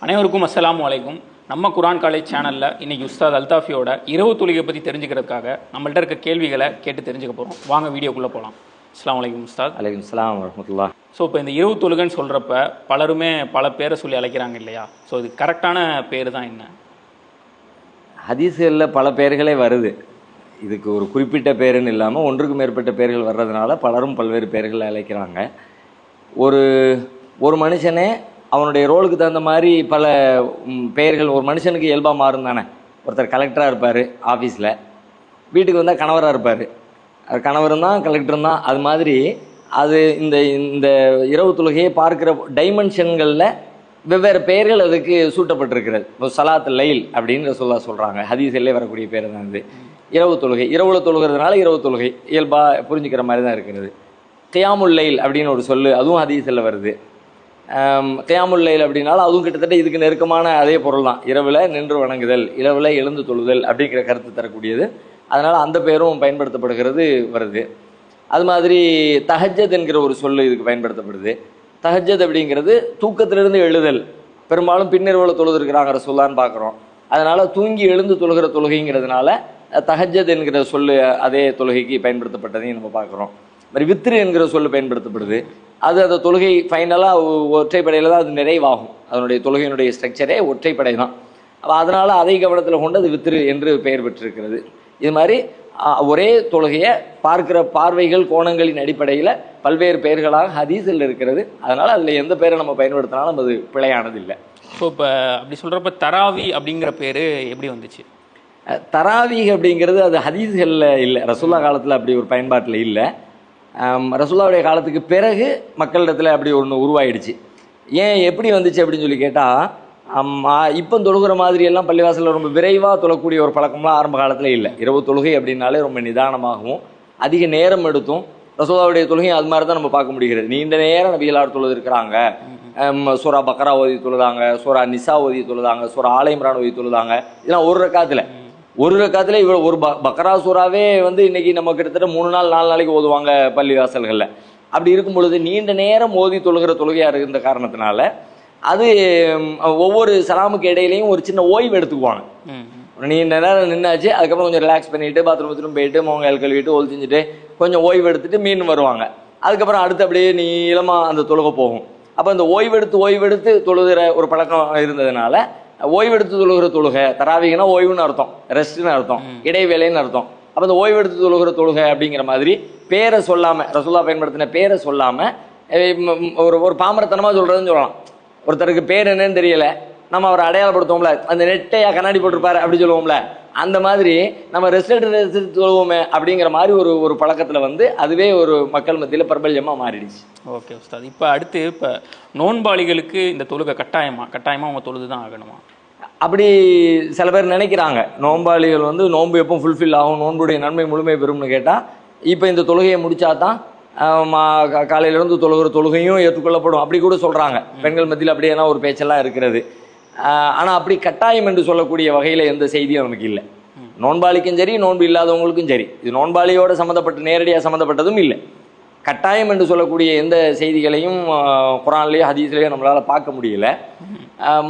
அனைவருக்கும் அஸ்ஸலாமு அலைக்கும். நம்ம குரான் காலேஜ் சேனலில் இன்றைக்கி உஸ்தாத் அல்தாஃபியோட இரவு தொழுகை பற்றி தெரிஞ்சுக்கிறதுக்காக நம்மள்ட்ட இருக்க கேள்விகளை கேட்டு தெரிஞ்சுக்க போகிறோம். வாங்க வீடியோக்குள்ளே போகலாம். அஸ்ஸலாமு அலைக்கும் உஸ்தாத். அலைக்கும் ஸலாம் வரஹ்மத்துல்லாஹ். ஸோ இப்போ இந்த இரவு தொழுகைன்னு சொல்கிறப்ப பலருமே பல பேரை சொல்லி அழைக்கிறாங்க இல்லையா? ஸோ இது கரெக்டான பேர் தான் என்ன? ஹதீஸ்களில் பல பெயர்களே வருது. இதுக்கு ஒரு குறிப்பிட்ட பேருன்னு இல்லாமல் ஒன்றுக்கு மேற்பட்ட பெயர்கள் வர்றதுனால பலரும் பல்வேறு பெயர்களை அழைக்கிறாங்க. ஒரு மனுஷனே அவனுடைய ரோலுக்கு தகுந்த மாதிரி பல பெயர்கள் ஒரு மனுஷனுக்கு இயல்பாக மாறும் தானே. ஒருத்தர் கலெக்டராக இருப்பார் ஆஃபீஸில், வீட்டுக்கு வந்தால் கணவராக இருப்பார். கணவரும் தான் கலெக்டரும் தான். அது மாதிரி அது இந்த இந்த இரவு தொழுகையை பார்க்குற டைமென்ஷன்களில் வெவ்வேறு பெயர்கள் அதுக்கு சூட்டப்பட்டிருக்கிறது. இப்போ சலாத் லைல் அப்படின்னு சொல்கிறாங்க. ஹதீஸிலே வரக்கூடிய பேர் தான் இது. இரவு தொழுகை, இரவுல தொழுகிறதுனால இரவு தொழுகை இயல்பாக புரிஞ்சுக்கிற மாதிரி தான் இருக்கிறது. கியாமுல் லைல் அப்படின்னு ஒரு சொல்லு, அதுவும் ஹதீஸில் வருது. கியாமுல் லைல் அப்படின்னாலும் அதுவும் கிட்டத்தட்ட இதுக்கு நெருக்கமான அதே பொருள் தான். இரவில் நின்று வணங்குதல், இரவில் எழுந்து தொழுதல் அப்படிங்கிற கருத்து தரக்கூடியது. அதனால் அந்த பேரும் பயன்படுத்தப்படுகிறது வருது. அது மாதிரி தஹஜ்ஜத் என்கிற ஒரு சொல்லு இதுக்கு பயன்படுத்தப்படுது. தஹஜ்ஜத் அப்படிங்கிறது தூக்கத்திலிருந்து எழுதல். பெரும்பாலும் பின்னிரவில் தொழுதுருக்கிறாங்க ரசூலுல்லாஹ்னு பார்க்குறோம். அதனால் தூங்கி எழுந்து தொழுகிற தொழுகைங்கிறதுனால தஹஜ்ஜத் என்கிற சொல்லு அதே தொழுகைக்கு பயன்படுத்தப்பட்டதையும் நம்ம பார்க்குறோம். மாதிரி வித்ரு என்கிற சொல்லு பயன்படுத்தப்படுது. அது அந்த தொழுகை ஃபைனலாக ஒற்றைப்படையில் தான் அது நிறைவாகும். அதனுடைய தொழுகையினுடைய ஸ்ட்ரக்சரே ஒற்றைப்படை தான். அப்போ அதனால் அதை கவனத்தில் கொண்டு அது வித்ரு என்று பெயர் பெற்றிருக்கிறது. இது மாதிரி ஒரே தொழுகையை பார்க்குற பார்வைகள் கோணங்களின் அடிப்படையில் பல்வேறு பெயர்களாக ஹதீஸில் இருக்கிறது. அதனால் அதில் எந்த பெயரை நம்ம பயன்படுத்தினாலும் அது பிழையானது இல்லை. ஸோ இப்போ அப்படி சொல்கிறப்ப தராவி அப்படிங்கிற பேர் எப்படி வந்துச்சு? தராவீஹ் அப்படிங்கிறது அது ஹதீஸ்களில் இல்லை, ரசூல்லா காலத்தில் அப்படி ஒரு பயன்பாட்டில் இல்லை. ரசூல்லாவுடைய காலத்துக்கு பிறகு மக்களிடத்தில் அப்படி ஒன்று உருவாயிடுச்சு. ஏன் எப்படி வந்துச்சு அப்படின்னு சொல்லி கேட்டால், இப்போ தொழுகிற மாதிரியெல்லாம் பள்ளிவாசலில் ரொம்ப விரைவாக தொழக்கூடிய ஒரு பழக்கம்லாம் ஆரம்ப காலத்தில் இல்லை. இரவு தொழுகை அப்படின்னாலே ரொம்ப நிதானமாகவும் அதிக நேரம் எடுத்தும் ரசூலுல்லாஹ்வுடைய தொழுகையும் அது மாதிரி தான் நம்ம பார்க்க முடிகிறது. நீண்ட நேரம் நபிகளார் தொழுது இருக்கிறாங்க. சூரா பக்ரா ஓதி தொழுதாங்க, சூரா நிசா ஓதி தொழுதாங்க, சூரா ஆல இம்ரான் ஓதி தொழுதாங்க. இதெல்லாம் ஒரு ரக்காத்தில் இவ்வளோ ஒரு பக்ரா சூறாவே இன்னைக்கு நம்ம கிட்டத்தட்ட 3 நாள் 4 நாளைக்கு ஓதுவாங்க பள்ளிவாசல்களில். அப்படி இருக்கும் பொழுது நீண்ட நேரம் ஓதி தொழுகிற தொழுகையாக இருந்த காரணத்தினால அது ஒவ்வொரு சலாமுக்கு இடையிலையும் ஒரு சின்ன ஓய்வு எடுத்துக்குவாங்க. நீண்ட நேரம் நின்னாச்சு, அதுக்கப்புறம் கொஞ்சம் ரிலாக்ஸ் பண்ணிட்டு பாத்ரூம் போயிட்டு மோங்கால் கழுவிட்டு ஓல் செஞ்சுட்டு கொஞ்சம் ஓய்வு எடுத்துட்டு மீண்டும் வருவாங்க. அதுக்கப்புறம் அடுத்து அப்படியே நீளமாக அந்த தொழுகை போகும். அப்போ அந்த ஓய்வெடுத்து தொழுகிற ஒரு பழக்கம் இருந்ததுனால ஓய்வெடுத்து தொழுகிற தொழுகை தராவீகனா ஓய்வுன்னு அர்த்தம், ரெஸ்ட்னு அர்த்தம், இடைவேளைன்னு அர்த்தம். அப்போ அந்த ஓய்வெடுத்து தொழுகிற தொழுகை அப்படிங்கிற மாதிரி பேரை சொல்லாமல், ரசூலுல்லாஹ் பயன்படுத்தின பேரை சொல்லாமல் ஒரு பாமரத்தனமாக சொல்கிறதுன்னு சொல்லலாம். ஒருத்தருக்கு பேர் என்னன்னு தெரியல, நம்ம அவரை அடையாளப்படுத்துவோம்ல, அந்த நெட்டையா கண்ணாடி போட்டிருப்பாரு அப்படி சொல்லுவோம்ல, அந்த மாதிரி நம்ம ரெஸ்ட் சொல்லுவோமே அப்படிங்கிற மாதிரி ஒரு பழக்கத்தில் அதுவே ஒரு மக்கள் மத்தியில் பிரபல்யமாக மாறிடுச்சு. ஓகே உஸ்தாத். இப்போ அடுத்து இப்போ நோன்பாளிகளுக்கு இந்த தொழுகை கட்டாயமாக அவங்க தொழுது தான் ஆகணுமா? அப்படி சில பேர் நினைக்கிறாங்க. நோன்பாளிகள் நோன்பு எப்போ ஃபுல்ஃபில் ஆகும், நோன்புடைய நன்மை முழுமை பெறும்னு கேட்டால் இப்போ இந்த தொழுகையை முடிச்சா தான் காலையிலேருந்து தொழுகிற தொழுகையும் ஏற்றுக்கொள்ளப்படும் அப்படி கூட சொல்கிறாங்க. பெண்கள் மத்தியில் அப்படியெல்லாம் ஒரு பேச்செல்லாம் இருக்கிறது. ஆனால் அப்படி கட்டாயம் என்று சொல்லக்கூடிய வகையில் எந்த செய்தியும் நமக்கு இல்லை. நோன்பாளிக்கும் சரி நோன்பு இல்லாதவங்களுக்கும் சரி, இது நோன்பாளியோடு சம்மந்தப்பட்ட நேரடியாக சம்மந்தப்பட்டதும் இல்லை. கட்டாயம் என்று சொல்லக்கூடிய எந்த செய்திகளையும் குரான்லேயோ ஹதீஸ்லேயோ நம்மளால் பார்க்க முடியல.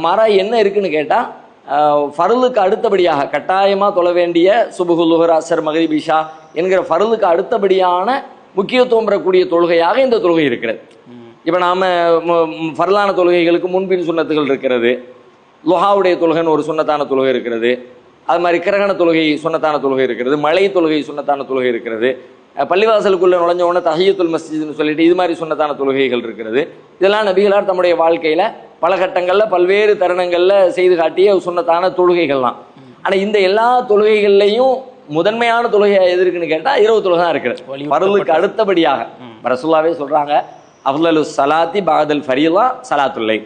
மாறா என்ன இருக்குன்னு கேட்டால், ஃபர்லுக்கு அடுத்தபடியாக கட்டாயமாக தொழ வேண்டிய சுபுஹு லுஹர் அஸ்ர் மக்ரிப் இஷா என்கிற ஃபர்லுக்கு அடுத்தபடியான முக்கியத்துவம் பெறக்கூடிய தொழுகையாக இந்த தொழுகை இருக்கிறது. இப்போ நாம் ஃபர்லான தொழுகைகளுக்கு முன்பின் சுன்னத்துகள் இருக்கிறது. லுஹாவுடைய தொழுகைன்னு ஒரு சுன்னத்தான தொழுகை இருக்கிறது. அது மாதிரி கிரகண தொழுகை சுன்னத்தான தொழுகை இருக்கிறது. மழை தொழுகை சுன்னத்தான தொழுகை இருக்கிறது. பள்ளிவாசலுக்குள்ளே நுழைஞ்ச உடனே தஹியத்துல் மஸ்ஜித்னு சொல்லிட்டு இது மாதிரி சுன்னத்தான தொழுகைகள் இருக்கிறது. இதெல்லாம் நபிகளார் தம்முடைய வாழ்க்கையில் பல கட்டங்களில் பல்வேறு தருணங்களில் செய்து காட்டிய சுன்னத்தான தொழுகைகள் தான். ஆனால் இந்த எல்லா தொழுகைகள்லையும் முதன்மையான தொழுகை எது இருக்குன்னு கேட்டால் இரவு தொழுகை தான் இருக்கிறது. ஃபர்லுக்கு அடுத்தபடியாக ரசூலுல்லாஹ்வே சொல்கிறாங்க, அஃலலு ஸலாத்தி பஅதல் ஃபரீலா ஸலாத்துல் லைல்.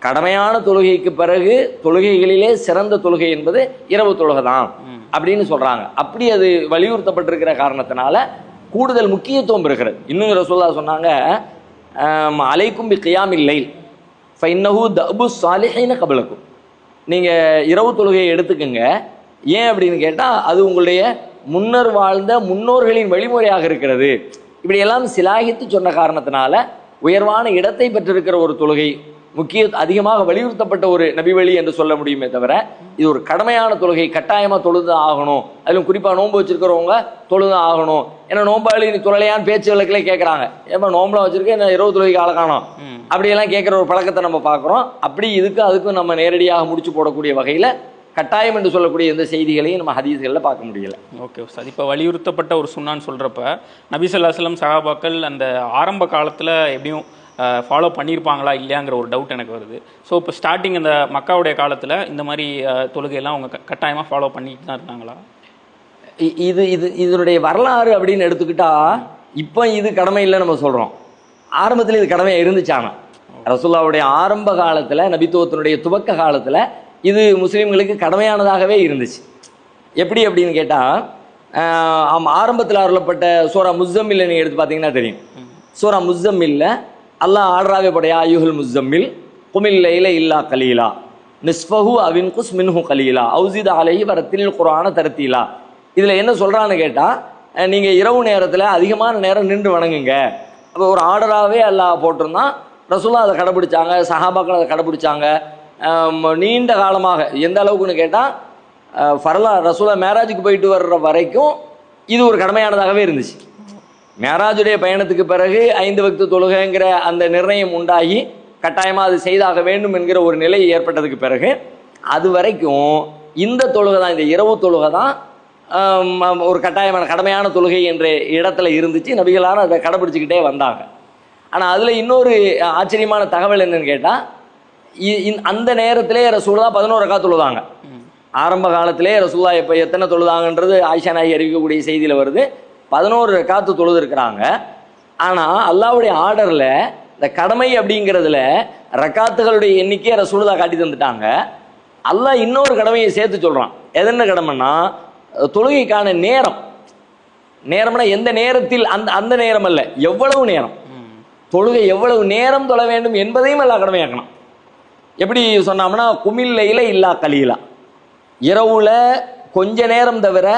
கடமையான தொழுகைக்கு பிறகு தொழுகைகளிலே சிறந்த தொழுகை என்பது இரவு தொழுகை தான் அப்படின்னு சொல்கிறாங்க. அப்படி அது வலியுறுத்தப்பட்டிருக்கிற காரணத்தினால கூடுதல் முக்கியத்துவம் இருக்கிறது. இன்னும் ரசூலுல்லாஹ் சொன்னாங்க, அலைக்கும் பி கியாமில் லைல் ஃபஇன்னஹு தஅபு ஸாலிஹீன கப்லக்கும். நீங்கள் இரவு தொழுகையை எடுத்துக்கங்க. ஏன் அப்படின்னு கேட்டால் அது உங்களுடைய முன்னர் வாழ்ந்த முன்னோர்களின் வழிமுறையாக இருக்கிறது. இப்படியெல்லாம் சிலாகித்து சொன்ன காரணத்தினால உயர்வான இடத்தை பெற்றிருக்கிற ஒரு தொழுகை அதிகமாக வலியுறுத்தப்பட்ட ஒரு நபி வழி என்று சொல்ல முடியுமே தவிர இது ஒரு கடமையான தொழுகை, கட்டாயமாக தொழுது ஆகணும். அதிலும் குறிப்பாக நோன்பு வச்சிருக்கிறவங்க தொழுது ஆகணும். ஏன்னா நோம்பாளி நீ தொழலையான்னு பேச்சு வழக்கிலே கேட்குறாங்க. ஏப்பா நோம்புலாம் வச்சிருக்கேன், என்ன 20 தொழுகைக்கு ஆள காணோம் அப்படியெல்லாம் கேட்குற ஒரு பழக்கத்தை நம்ம பார்க்குறோம். அப்படி அதுக்கும் நம்ம நேரடியாக முடிச்சு போடக்கூடிய வகையில் கட்டாயம் என்று சொல்லக்கூடிய எந்த செய்திகளையும் நம்ம ஹதீஸ்களில் பார்க்க முடியல. ஓகே சார், இப்போ வலியுறுத்தப்பட்ட ஒரு சுன்னான்னு சொல்கிறப்ப நபி ஸல்லல்லாஹு அலைஹி வஸல்லம் சஹாபாக்கள் அந்த ஆரம்ப காலத்தில் எப்படியும் ஃபாலோ பண்ணியிருப்பாங்களா இல்லையாங்கிற ஒரு டவுட் எனக்கு வருது. ஸோ இப்போ ஸ்டார்டிங் இந்த மக்காவுடைய காலத்தில் இந்த மாதிரி தொழுகையெல்லாம் அவங்க கட்டாயமாக ஃபாலோ பண்ணிட்டு தான் இருந்தாங்களா? இதனுடைய வரலாறு அப்படின்னு எடுத்துக்கிட்டா இப்போ இது கடமை இல்லை நம்ம சொல்கிறோம். ஆரம்பத்தில் இது கடமையாக இருந்துச்சானா ரசூலுல்லாஹ்வுடைய ஆரம்ப காலத்தில், நபித்துவத்தினுடைய துவக்க காலத்தில் இது முஸ்லீம்களுக்கு கடமையானதாகவே இருந்துச்சு. எப்படி அப்படின்னு கேட்டால் ஆரம்பத்தில் அருளப்பட்ட சூரா முஸ்ஸம்மில் நீங்கள் எடுத்து பார்த்தீங்கன்னா தெரியும். சூரா முஸ்ஸம்மில்ல அல்லாஹ் ஆர்டராகவே படையா ஐயுஹுல் முஸ்ஸம்மில் குமில் லைல இல்லா கலீலா நிஸ்ஃபஹு அவின் குஸ் மின்ஹு கலீலா அவுசித் அலைஹி வரத்தில் குர்ஆன தர்தீலா. இதில் என்ன சொல்கிறான்னு கேட்டால் நீங்கள் இரவு நேரத்தில் அதிகமான நேரம் நின்று வணங்குங்க. அப்போ ஒரு ஆர்டராகவே அல்லாஹ் போட்டிருந்தான். ரசூலுல்லாஹ் அதை கடைப்பிடிச்சாங்க, சஹாபாக்கள் அதை கடைப்பிடிச்சாங்க. நீண்ட காலமாக எந்த அளவுக்குன்னு கேட்டால் ரசூலுல்லாஹ் மேராஜுக்கு போயிட்டு வர்ற வரைக்கும் இது ஒரு கடமையானதாகவே இருந்துச்சு. மேராஜுடைய பயணத்துக்கு பிறகு 5 வக்து தொழுகைங்கிற அந்த நிர்ணயம் உண்டாகி கட்டாயமாக அது செய்தாக வேண்டும் என்கிற ஒரு நிலை ஏற்பட்டதுக்கு பிறகு அது வரைக்கும் இந்த தொழுகை தான், இந்த இரவு தொழுகை தான் ஒரு கட்டாயமான கடமையான தொழுகை என்ற இடத்துல இருந்துச்சு. நபிகளாரும் அதை கடைப்பிடிச்சிக்கிட்டே வந்தாங்க. ஆனால் அதில் இன்னொரு ஆச்சரியமான தகவல் என்னன்னு கேட்டால் அந்த நேரத்திலே ரசூலுல்லாஹ் 11 ரக்காத் தொழுதாங்க. ஆரம்ப காலத்திலே ரசூலுல்லாஹ் இப்போ எத்தனை தொழுதாங்கன்றது ஆயிஷா நாயகி அறிவிக்கக்கூடிய செய்தியில் வருது. 11 ரக்காத்து தொழுது இருக்கிறாங்க. ஆனால் அல்லாஹ்வுடைய ஆர்டரில் இந்த கடமை அப்படிங்கிறதுல ரக்காத்துகளுடைய எண்ணிக்கையை ரசூலுல்லாஹ் காட்டி தந்துட்டாங்க. அல்லாஹ் இன்னொரு கடமையை சேர்த்து சொல்கிறான். எதென்ன கடமைன்னா தொழுகைக்கான நேரம். நேரம்னா எந்த நேரத்தில், அந்த நேரம் அல்ல, எவ்வளவு நேரம் தொழுகை, எவ்வளவு நேரம் தொழ வேண்டும் என்பதையும் அல்லாஹ் கடமையாக்கணும். எப்படி சொன்னோம்னா குமில் லைல இல்லா கலீலா, இரவுல கொஞ்ச நேரம் தவிர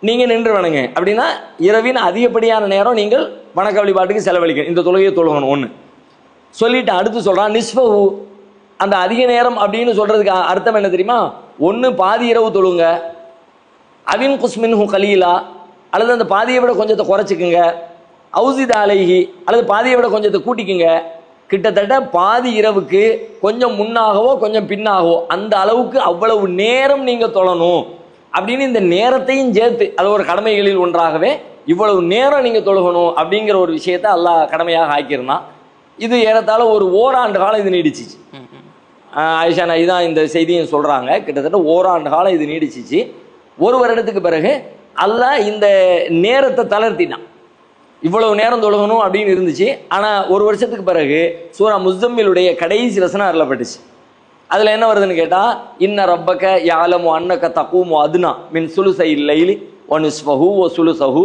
நீங்கள் நின்று வணங்க. அப்படின்னா இரவின் அதிகப்படியான நேரம் நீங்கள் வணக்க வழிபாட்டுக்கு செலவழிக்கணும், இந்த தொழுகையை தொழுகணும் ஒன்று சொல்லிட்டு அடுத்து சொல்கிறான் நிஸ்ஃபஹு. அந்த அதிக நேரம் அப்படின்னு சொல்கிறதுக்கு அர்த்தம் என்ன தெரியுமா? ஒன்று பாதி இரவு தொழுங்க, அவின் குஸ்மின்ஹு கலீலா, அல்லது அந்த பாதியை விட கொஞ்சத்தை குறைச்சிக்குங்க, அவுசித் அலைஹி, அல்லது பாதியை விட கொஞ்சத்தை கூட்டிக்குங்க. கிட்டத்தட்ட பாதி இரவுக்கு கொஞ்சம் முன்னாகவோ கொஞ்சம் பின்னாகவோ அந்த அளவுக்கு அவ்வளவு நேரம் நீங்கள் தொழணும் அப்படின்னு இந்த நேரத்தையும் சேர்த்து அது ஒரு கடமைகளில் ஒன்றாகவே இவ்வளவு நேரம் நீங்கள் தொழுகணும் அப்படிங்கிற ஒரு விஷயத்தை அல்லாஹ் கடமையாக ஆக்கியிருந்தான். இது ஏறத்தாழ ஒரு ஓராண்டு காலம் இது நீடிச்சிச்சு. ஆயிஷா நாயகி தான் இந்த செய்தியும் சொல்கிறாங்க. கிட்டத்தட்ட ஓராண்டு காலம் இது நீடிச்சிச்சு. ஒரு வருடத்துக்கு பிறகு அல்லாஹ் இந்த நேரத்தை தளர்த்தினான். இவ்வளவு நேரம் தொழுகணும் அப்படின்னு இருந்துச்சு. ஆனால் ஒரு வருஷத்துக்கு பிறகு சூரா முஸ்ஸம்மிலுடைய கடைசி வசனம் அருளப்பட்டுச்சு. அதில் என்ன வருதுன்னு கேட்டால் இன்ன ரப்பக யாலமு அன்னக தக்கூமு அதுனா மின் சுலுசை லைலி ஒ நிஸ்ஃபஹு ஒ சுலுசஹு.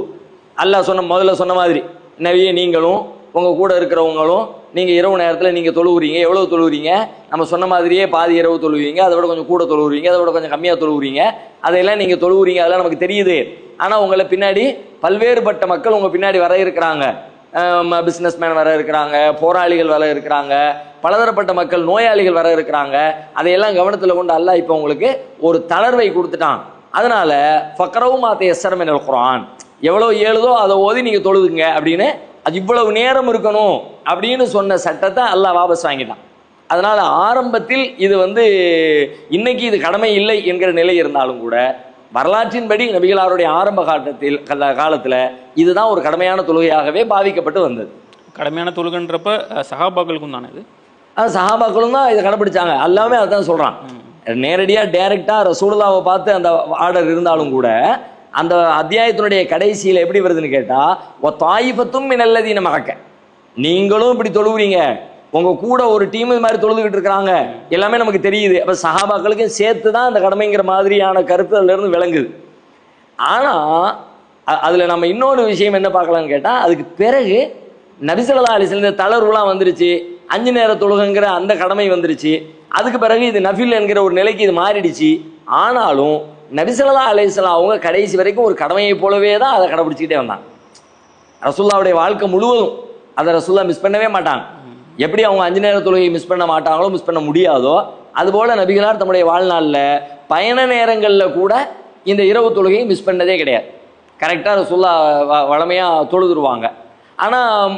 அல்லாஹ் முதல்ல சொன்ன மாதிரி நபியே நீங்களும் உங்கள் கூட இருக்கிறவங்களும் நீங்கள் இரவு நேரத்தில் நீங்கள் தொழுவுறீங்க. எவ்வளோ தொழுவுறீங்க? நம்ம சொன்ன மாதிரியே பாதி இரவு தொழுவீங்க, அதை விட கொஞ்சம் கூட தொழுவுறீங்க, அதை விட கொஞ்சம் கம்மியாக தொழுவுறீங்க, அதையெல்லாம் நீங்கள் தொழுவுறீங்க, அதெல்லாம் நமக்கு தெரியுது. ஆனால் உங்களை பின்னாடி பல்வேறுபட்ட மக்கள் உங்கள் பின்னாடி வர இருக்கிறாங்க. பிஸ்னஸ் மேன் வர இருக்கிறாங்க, போராளிகள் வர இருக்கிறாங்க, பலதரப்பட்ட மக்கள், நோயாளிகள் வர இருக்கிறாங்க. அதையெல்லாம் கவனத்தில் கொண்டு அல்லாஹ் இப்போ உங்களுக்கு ஒரு தளர்வை கொடுத்துட்டான். அதனால ஃபக்ரவும் மாத்த எஸ்ஸரம் என்ற குர்ஆன் எவ்வளோ ஏழுதோ அதை ஓதி நீங்கள் தொழுதுங்க அப்படின்னு அது இவ்வளவு நேரம் இருக்கணும் அப்படின்னு சொன்ன சட்டத்தை அல்லாஹ் வாபஸ் வாங்கிட்டான். அதனால ஆரம்பத்தில் இது இன்னைக்கு இது கடமை இல்லை என்கிற நிலை இருந்தாலும் கூட வரலாற்றின்படி நபிகளாருடைய ஆரம்ப காலத்தில் இதுதான் ஒரு கடமையான தொழுகையாகவே பாவிக்கப்பட்டு வந்தது. கடமையான தொழுகைன்றப்ப சஹாபாக்களுக்கும் தானே இது? சஹாபாக்களும் தான் இதை கடைப்பிடிச்சாங்க. எல்லாமே அதுதான் சொல்கிறான். நேரடியாக டைரெக்டாக ரசூலுல்லாஹ்வை பார்த்து அந்த ஆர்டர் இருந்தாலும் கூட அந்த அத்தியாயத்தினுடைய கடைசியில் எப்படி வருதுன்னு கேட்டால் ஒ தாயிஃபத்தும் மினல்லதீன மஅக, நீங்களும் இப்படி தொழுவுறீங்க, உங்கள் கூட ஒரு டீம் இது மாதிரி தொழுதுகிட்டு இருக்கிறாங்க, எல்லாமே நமக்கு தெரியுது. அப்போ சஹாபாக்களுக்கும் சேர்த்து தான் அந்த கடமைங்கிற மாதிரியான கருத்து அதிலிருந்து விளங்குது. ஆனால் அதில் நம்ம இன்னொரு விஷயம் என்ன பார்க்கலான்னு கேட்டால் அதுக்கு பிறகு நபி ஸல்லல்லாஹு அலைஹி வஸல்லம் இந்த தளர்வுலாம் வந்துருச்சு, 5 நேர தொழுகைங்கிற அந்த கடமை வந்துருச்சு. அதுக்கு பிறகு இது நஃபில் என்கிற ஒரு நிலைக்கு இது மாறிடுச்சு. ஆனாலும் நபி ஸல்லல்லாஹு அலைஹி வஸல்லம் அவங்க கடைசி வரைக்கும் ஒரு கடமையை போலவே தான் அதை கடைபிடிச்சிக்கிட்டே வந்தாங்க. ரசூலுல்லாஹ்வுடைய வாழ்க்கை முழுவதும் அதை ரசூலுல்லாஹ் மிஸ் பண்ணவே மாட்டாங்க. எப்படி அவங்க 5 நேர தொழுகையை மிஸ் பண்ண மாட்டாங்களோ, மிஸ் பண்ண முடியாதோ, அதுபோல நபிகளார் தம்முடைய வாழ்நாளில் பயண நேரங்களில் கூட இந்த இரவு தொழுகையை மிஸ் பண்ணதே கிடையாது. கரெக்டாக ரசூலுல்லாஹ் வளமையாக தொழுதுருவாங்க. ஆனால்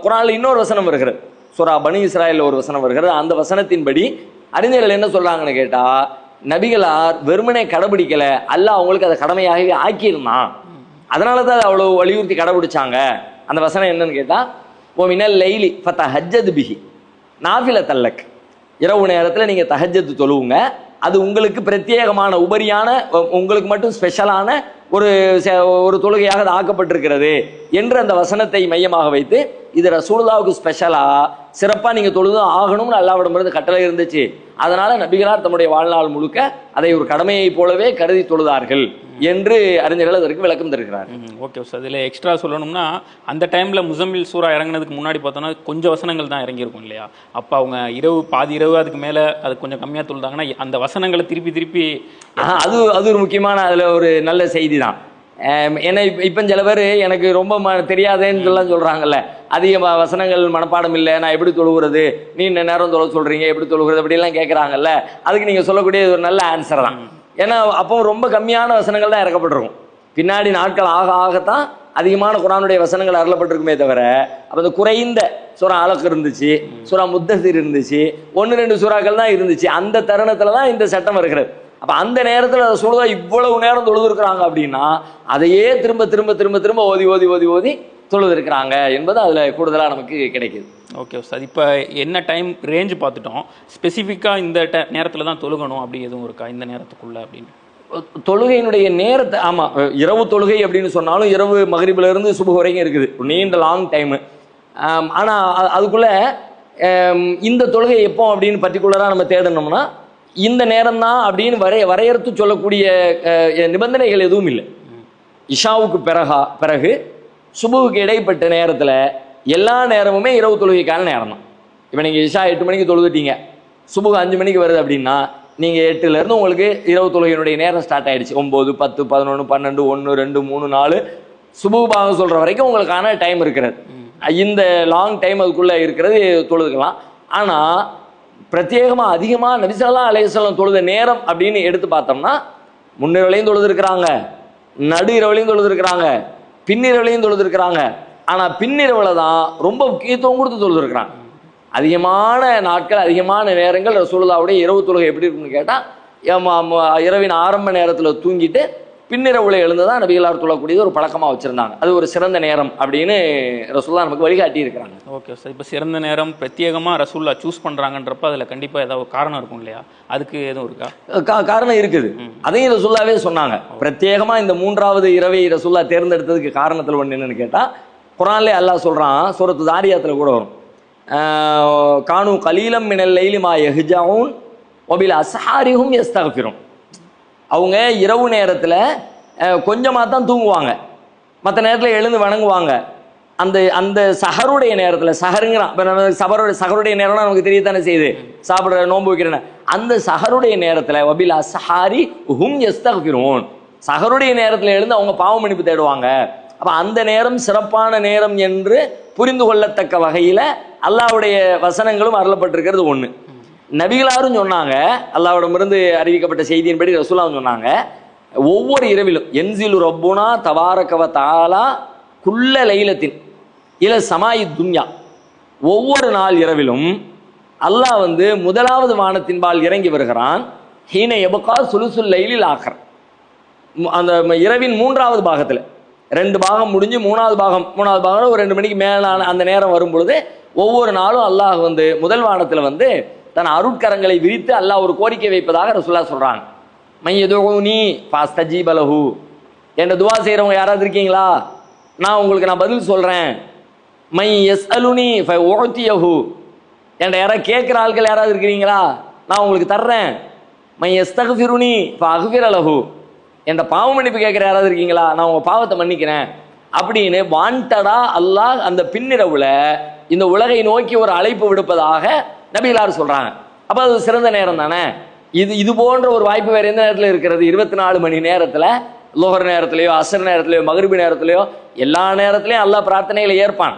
குர்ஆனில் இன்னொரு வசனம் வருகிறது, சூரா பனி இஸ்ராயேலில் ஒரு வசனம் வருகிறது. அந்த வசனத்தின்படி அறிஞர்கள் என்ன சொல்றாங்கன்னு கேட்டால், நபிகளார் வெறுமனே கடைபிடிக்கல, அல்லாஹ் அவங்களுக்கு அதை கடமையாகவே ஆக்கியிருந்தான். அதனால தான் அதை அவ்வளோ வலியுறுத்தி கடைபிடிச்சாங்க. அந்த வசனம் என்னன்னு கேட்டால், ஓ மினல் லைலி ஃபதஹஜ்ஜத் பிஹி நாஃபிலத்தல்லக், இரவு நேரத்தில் நீங்கள் தஹஜ்ஜத் தொழுவுங்க, அது உங்களுக்கு பிரத்யேகமான உபரியான, உங்களுக்கு மட்டும் ஸ்பெஷலான ஒரு தொழுகையாக அது ஆக்கப்பட்டிருக்கிறது என்று அந்த வசனத்தை மையமாக வைத்து, இது ரசூலுல்லாஹ்வுக்கு ஸ்பெஷலா சிறப்பாக நீங்கள் தொழுதும் ஆகணும்னு அல்லாஹ்விடமிருந்து கட்டளை இருந்துச்சு. அதனால நபிகளார் தம்முடைய வாழ்நாள் முழுக்க அதை ஒரு கடமையை போலவே கருதி தொழுதார்கள் என்று அறிஞர்கள் அதற்கு விளக்கம் தருகிறார். ஓகே சார், இதில் எக்ஸ்ட்ரா சொல்லணும்னா, அந்த டைமில் முஸம்மில் சூரா இறங்கினதுக்கு முன்னாடி பார்த்தோன்னா கொஞ்சம் வசனங்கள் தான் இறங்கியிருக்கும் இல்லையா? அப்போ அவங்க பாதி இரவு அதுக்கு மேலே அது கொஞ்சம் கம்மியாக தொழுதாங்கன்னா அந்த வசனங்களை திருப்பி அது ஒரு முக்கியமான, அதில் ஒரு நல்ல செய்தி தான். ஏன்னா இப்போ சில பேர் எனக்கு ரொம்ப தெரியாதேன்னு சொல்கிறாங்கல்ல, அதிக வசனங்கள் மனப்பாடம் இல்லை, நான் எப்படி தொழுகிறது, நீ நேரம் தொழ சொல்கிறீங்க, எப்படி தொழுகிறது அப்படிலாம் கேட்குறாங்கல்ல. அதுக்கு நீங்கள் சொல்லக்கூடிய ஒரு நல்ல ஆன்சர் தான். ஏன்னா அப்போ ரொம்ப கம்மியான வசனங்கள் தான் இறக்கப்பட்டிருக்கும். பின்னாடி நாட்கள் ஆக ஆகத்தான் அதிகமான குர்ஆனுடைய வசனங்கள் அருளப்பட்டிருக்குமே தவிர, அப்போ இந்த குறைந்த சூரா அலக் இருந்துச்சு, சூரா முத்தஸிர் இருந்துச்சு, 1-2 சூறாக்கள் தான் இருந்துச்சு. அந்த தருணத்தில் தான் இந்த சட்டம் வருகிறது. அப்போ அந்த நேரத்தில் அதை சொல்லுதா இவ்வளவு நேரம் தொழுதுருக்குறாங்க அப்படின்னா, அதையே திரும்ப திரும்ப திரும்ப திரும்ப ஓதி ஓதி ஓதி ஓதி தொழுதுருக்கிறாங்க என்பது அதில் கூடுதலாக நமக்கு கிடைக்குது. ஓகே சார், இப்போ என்ன டைம் ரேஞ்சு பார்த்துட்டோம், ஸ்பெசிஃபிக்காக இந்த நேரத்தில் தான் தொழுகணும் அப்படி எதுவும் இருக்கா இந்த நேரத்துக்குள்ளே அப்படின்னு? தொழுகையினுடைய நேரத்தை, ஆமாம், இரவு தொழுகை அப்படின்னு சொன்னாலும் இரவு மகரிபிலிருந்து சுபஹ் வரைக்கும் இருக்குது, நீண்ட லாங் டைமு. ஆனால் அதுக்குள்ளே இந்த தொழுகை எப்போ அப்படின்னு பர்டிகுலராக நம்ம தேடணும்னா, இந்த நேரம் தான் அப்படின்னு வரையறுத்து சொல்லக்கூடிய நிபந்தனைகள் எதுவும் இல்லை. இஷாவுக்கு பிறகு சுபுவுக்கு இடைப்பட்ட நேரத்தில் எல்லா நேரமுமே இரவு தொழுகைக்கான நேரம் தான். இப்போ நீங்கள் இஷா 8 மணிக்கு தொழுதுட்டீங்க, சுபுகு 5 மணிக்கு வருது அப்படின்னா, நீங்கள் 8லேருந்து உங்களுக்கு இரவு தொழுகையினுடைய நேரம் ஸ்டார்ட் ஆகிடுச்சு. 9, 10, 11, 12, 1, 2, 3, 4 சுபுகு பாகம் சொல்கிற வரைக்கும் உங்களுக்கான டைம் இருக்கிறது. இந்த லாங் டைம் அதுக்குள்ளே இருக்கிறது தொழுதுக்கலாம். ஆனால் பிரத்யேகமாக அதிகமாக நபி ஸல்லல்லாஹு அலைஹி வஸல்லம் தொழுத நேரம் அப்படின்னு எடுத்து பார்த்தோம்னா, முன்னிரவுலையும் தொழுதுருக்கிறாங்க, நடு இரவுலையும் தொழுதுருக்கிறாங்க, பின்னிரவுலையும் தொழுதுருக்கிறாங்க. ஆனால் பின்னிரவில் தான் ரொம்ப முக்கியத்துவம் கொடுத்து தொழுதுருக்கிறாங்க. அதிகமான நாட்கள், அதிகமான நேரங்கள் ரசூலுல்லாஹ்வுடைய இரவு தொழுகை எப்படி இருக்குன்னு கேட்டால், இரவின் ஆரம்ப நேரத்தில் தூங்கிட்டு பின்னிரவுல எழுந்துதான் நபிகளார் தொழக்கூடியது ஒரு பழக்கமாக வச்சுருந்தாங்க. அது ஒரு சிறந்த நேரம் அப்படின்னு ரசூலுல்லாஹ் நமக்கு வழிகாட்டி இருக்கிறாங்க. ஓகே சார், இப்போ சிறந்த நேரம் பிரத்யேகமாக ரசூலுல்லாஹ் சூஸ் பண்ணுறாங்கன்றப்ப அதில் கண்டிப்பாக ஏதாவது காரணம் இருக்கும் இல்லையா? அதுக்கு எதுவும் இருக்கா? காரணம் இருக்குது, அதையும் ரசூலுல்லாஹ்வே சொன்னாங்க. பிரத்யேகமாக இந்த 3வது இரவை ரசூலுல்லாஹ் தேர்ந்தெடுத்ததுக்கு காரணத்தில் ஒன்று என்னன்னு கேட்டால், குர்ஆன்லே அல்லாஹ் சொல்கிறான், சூரத்து தாரியாத்தில் கூட வரும், கானு கலீலம் மினல் லைலி மா யஹ்ஜஊன் வபில் அஸ்ஹாரிஹும் யஸ்தக்ஃபிரூன். அவங்க இரவு நேரத்தில் கொஞ்சமாக தான் தூங்குவாங்க, மற்ற நேரத்தில் எழுந்து வணங்குவாங்க. அந்த சஹருடைய நேரத்தில், சஹருங்கிறான் இப்போ நம்ம சஹருடைய நேரம்னா நமக்கு தெரியத்தானே செய்யுது, சாப்பிட்ற நோன்பு வைக்கிறேன்னு. அந்த சஹருடைய நேரத்தில் வபில் அஸ்ஹாரி ஹும் யஸ்தக்ஃபிரூன், சஹருடைய நேரத்தில் எழுந்து அவங்க பாவ மன்னிப்பு தேடுவாங்க. அப்போ அந்த நேரம் சிறப்பான நேரம் என்று புரிந்து கொள்ளத்தக்க வகையில் அல்லாஹ்வுடைய வசனங்களும் அருளப்பட்டிருக்கிறது ஒன்று. நபிகளாரும் சொன்னாங்க, அல்லாஹ்விடமிருந்து அறிவிக்கப்பட்ட செய்தியின்படி ரசூலுல்லாஹ் சொன்னாங்க, ஒவ்வொரு இரவிலும் என்சிலு ரப்புனா தபாரக வ தஆலா குல்ல லைலத்தின் இல சமாயி துன்யா, ஒவ்வொரு நாள் இரவிலும் அல்லாஹ் முதலாவது வானத்தின்பால் இறங்கி வருகிறான். ஹீன யபகா சுலுசுல் லைலில் ஆகர், அந்த இரவின் 3வது பாகத்தில் 2 பாகம் முடிஞ்சு 3வது பாகம் ஒரு 2 மணிக்கு மேலான அந்த நேரம் வரும் பொழுது ஒவ்வொரு நாளும் அல்லாஹ் முதல் வானத்தில் தன் அருட்கரங்களை விரித்து அல்லாஹ் ஒரு கோரிக்கை வைப்பதாக ரசூலுல்லாஹ் சொல்றாங்க. மையதுஊனி ஃபஸ்தஜீப லஹு, என்ற துவா செய்கிறவங்க யாராவது இருக்கீங்களா? நான் பதில் சொல்றேன். மை யஸ்அலுனி ஃபஉதியஹு, என்ற யாராவது கேட்குற ஆட்கள் யாராவது இருக்கிறீங்களா? நான் உங்களுக்கு தர்றேன். மை யஸ்தக்ஃபிருனி ஃபஅக்ஃபிர லஹு, என்ற பாவ மன்னிப்பு கேட்குற யாராவது இருக்கீங்களா? நான் உங்கள் பாவத்தை மன்னிக்கிறேன் அப்படின்னு வாண்டடா அல்லாஹ் அந்த பின்னிரவுல இந்த உலகை நோக்கி ஒரு அழைப்பு விடுப்பதாக நபிகளார் சொல்றாங்க. அப்போ அது சிறந்த நேரம் தானே. இது போன்ற ஒரு வாய்ப்பு வேற எந்த நேரத்தில் இருக்கிறது? 24 மணி நேரத்தில், லோஹர் நேரத்திலேயோ அஸ்ர் நேரத்திலேயோ மக்ரிபி நேரத்திலேயோ எல்லா நேரத்திலையும் அல்லாஹ் பிரார்த்தனைகளை ஏற்பான்,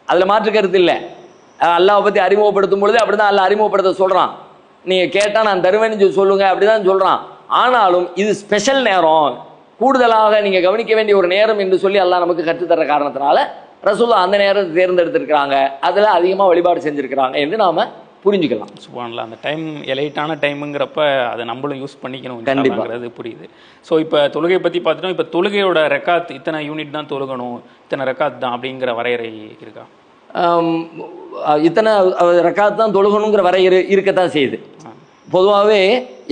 அதில் மாற்று கருத்து இல்லை. அல்லாஹ்வை பற்றி அறிமுகப்படுத்தும் பொழுது அப்படி தான் அல்லாஹ் அறிமுகப்படுத்த சொல்கிறான். நீங்கள் கேட்டால் நான் தருவேன்னு சொல்லுங்க அப்படி தான் சொல்கிறான். ஆனாலும் இது ஸ்பெஷல் நேரம், கூடுதலாக நீங்கள் கவனிக்க வேண்டிய ஒரு நேரம் என்று சொல்லி அல்லாஹ் நமக்கு கற்றுத்தர காரணத்தினால ரசூலுல்லாஹ் அந்த நேரத்தை தேர்ந்தெடுத்திருக்கிறாங்க, அதில் அதிகமாக வழிபாடு செஞ்சுருக்கிறாங்க என்று நாம் புரிஞ்சுக்கலாம். சுப்ஹானல்லாஹ். அந்த டைம் எலைட்டான டைமுங்கிறப்ப அதை நம்மளும் யூஸ் பண்ணிக்கணும் கண்டிப்பாங்கிறது புரியுது. ஸோ இப்போ தொழுகையை பற்றி பார்த்துட்டோம். இப்போ தொழுகையோட ரெக்காத் இத்தனை யூனிட் தான் தொழுகணும், இத்தனை ரெக்காத் தான் அப்படிங்கிற வரையறை இருக்கா? இத்தனை ரக்காத் தான் தொழுகணுங்கிற வரையறை இருக்கத்தான் செய்யுது. பொதுவாகவே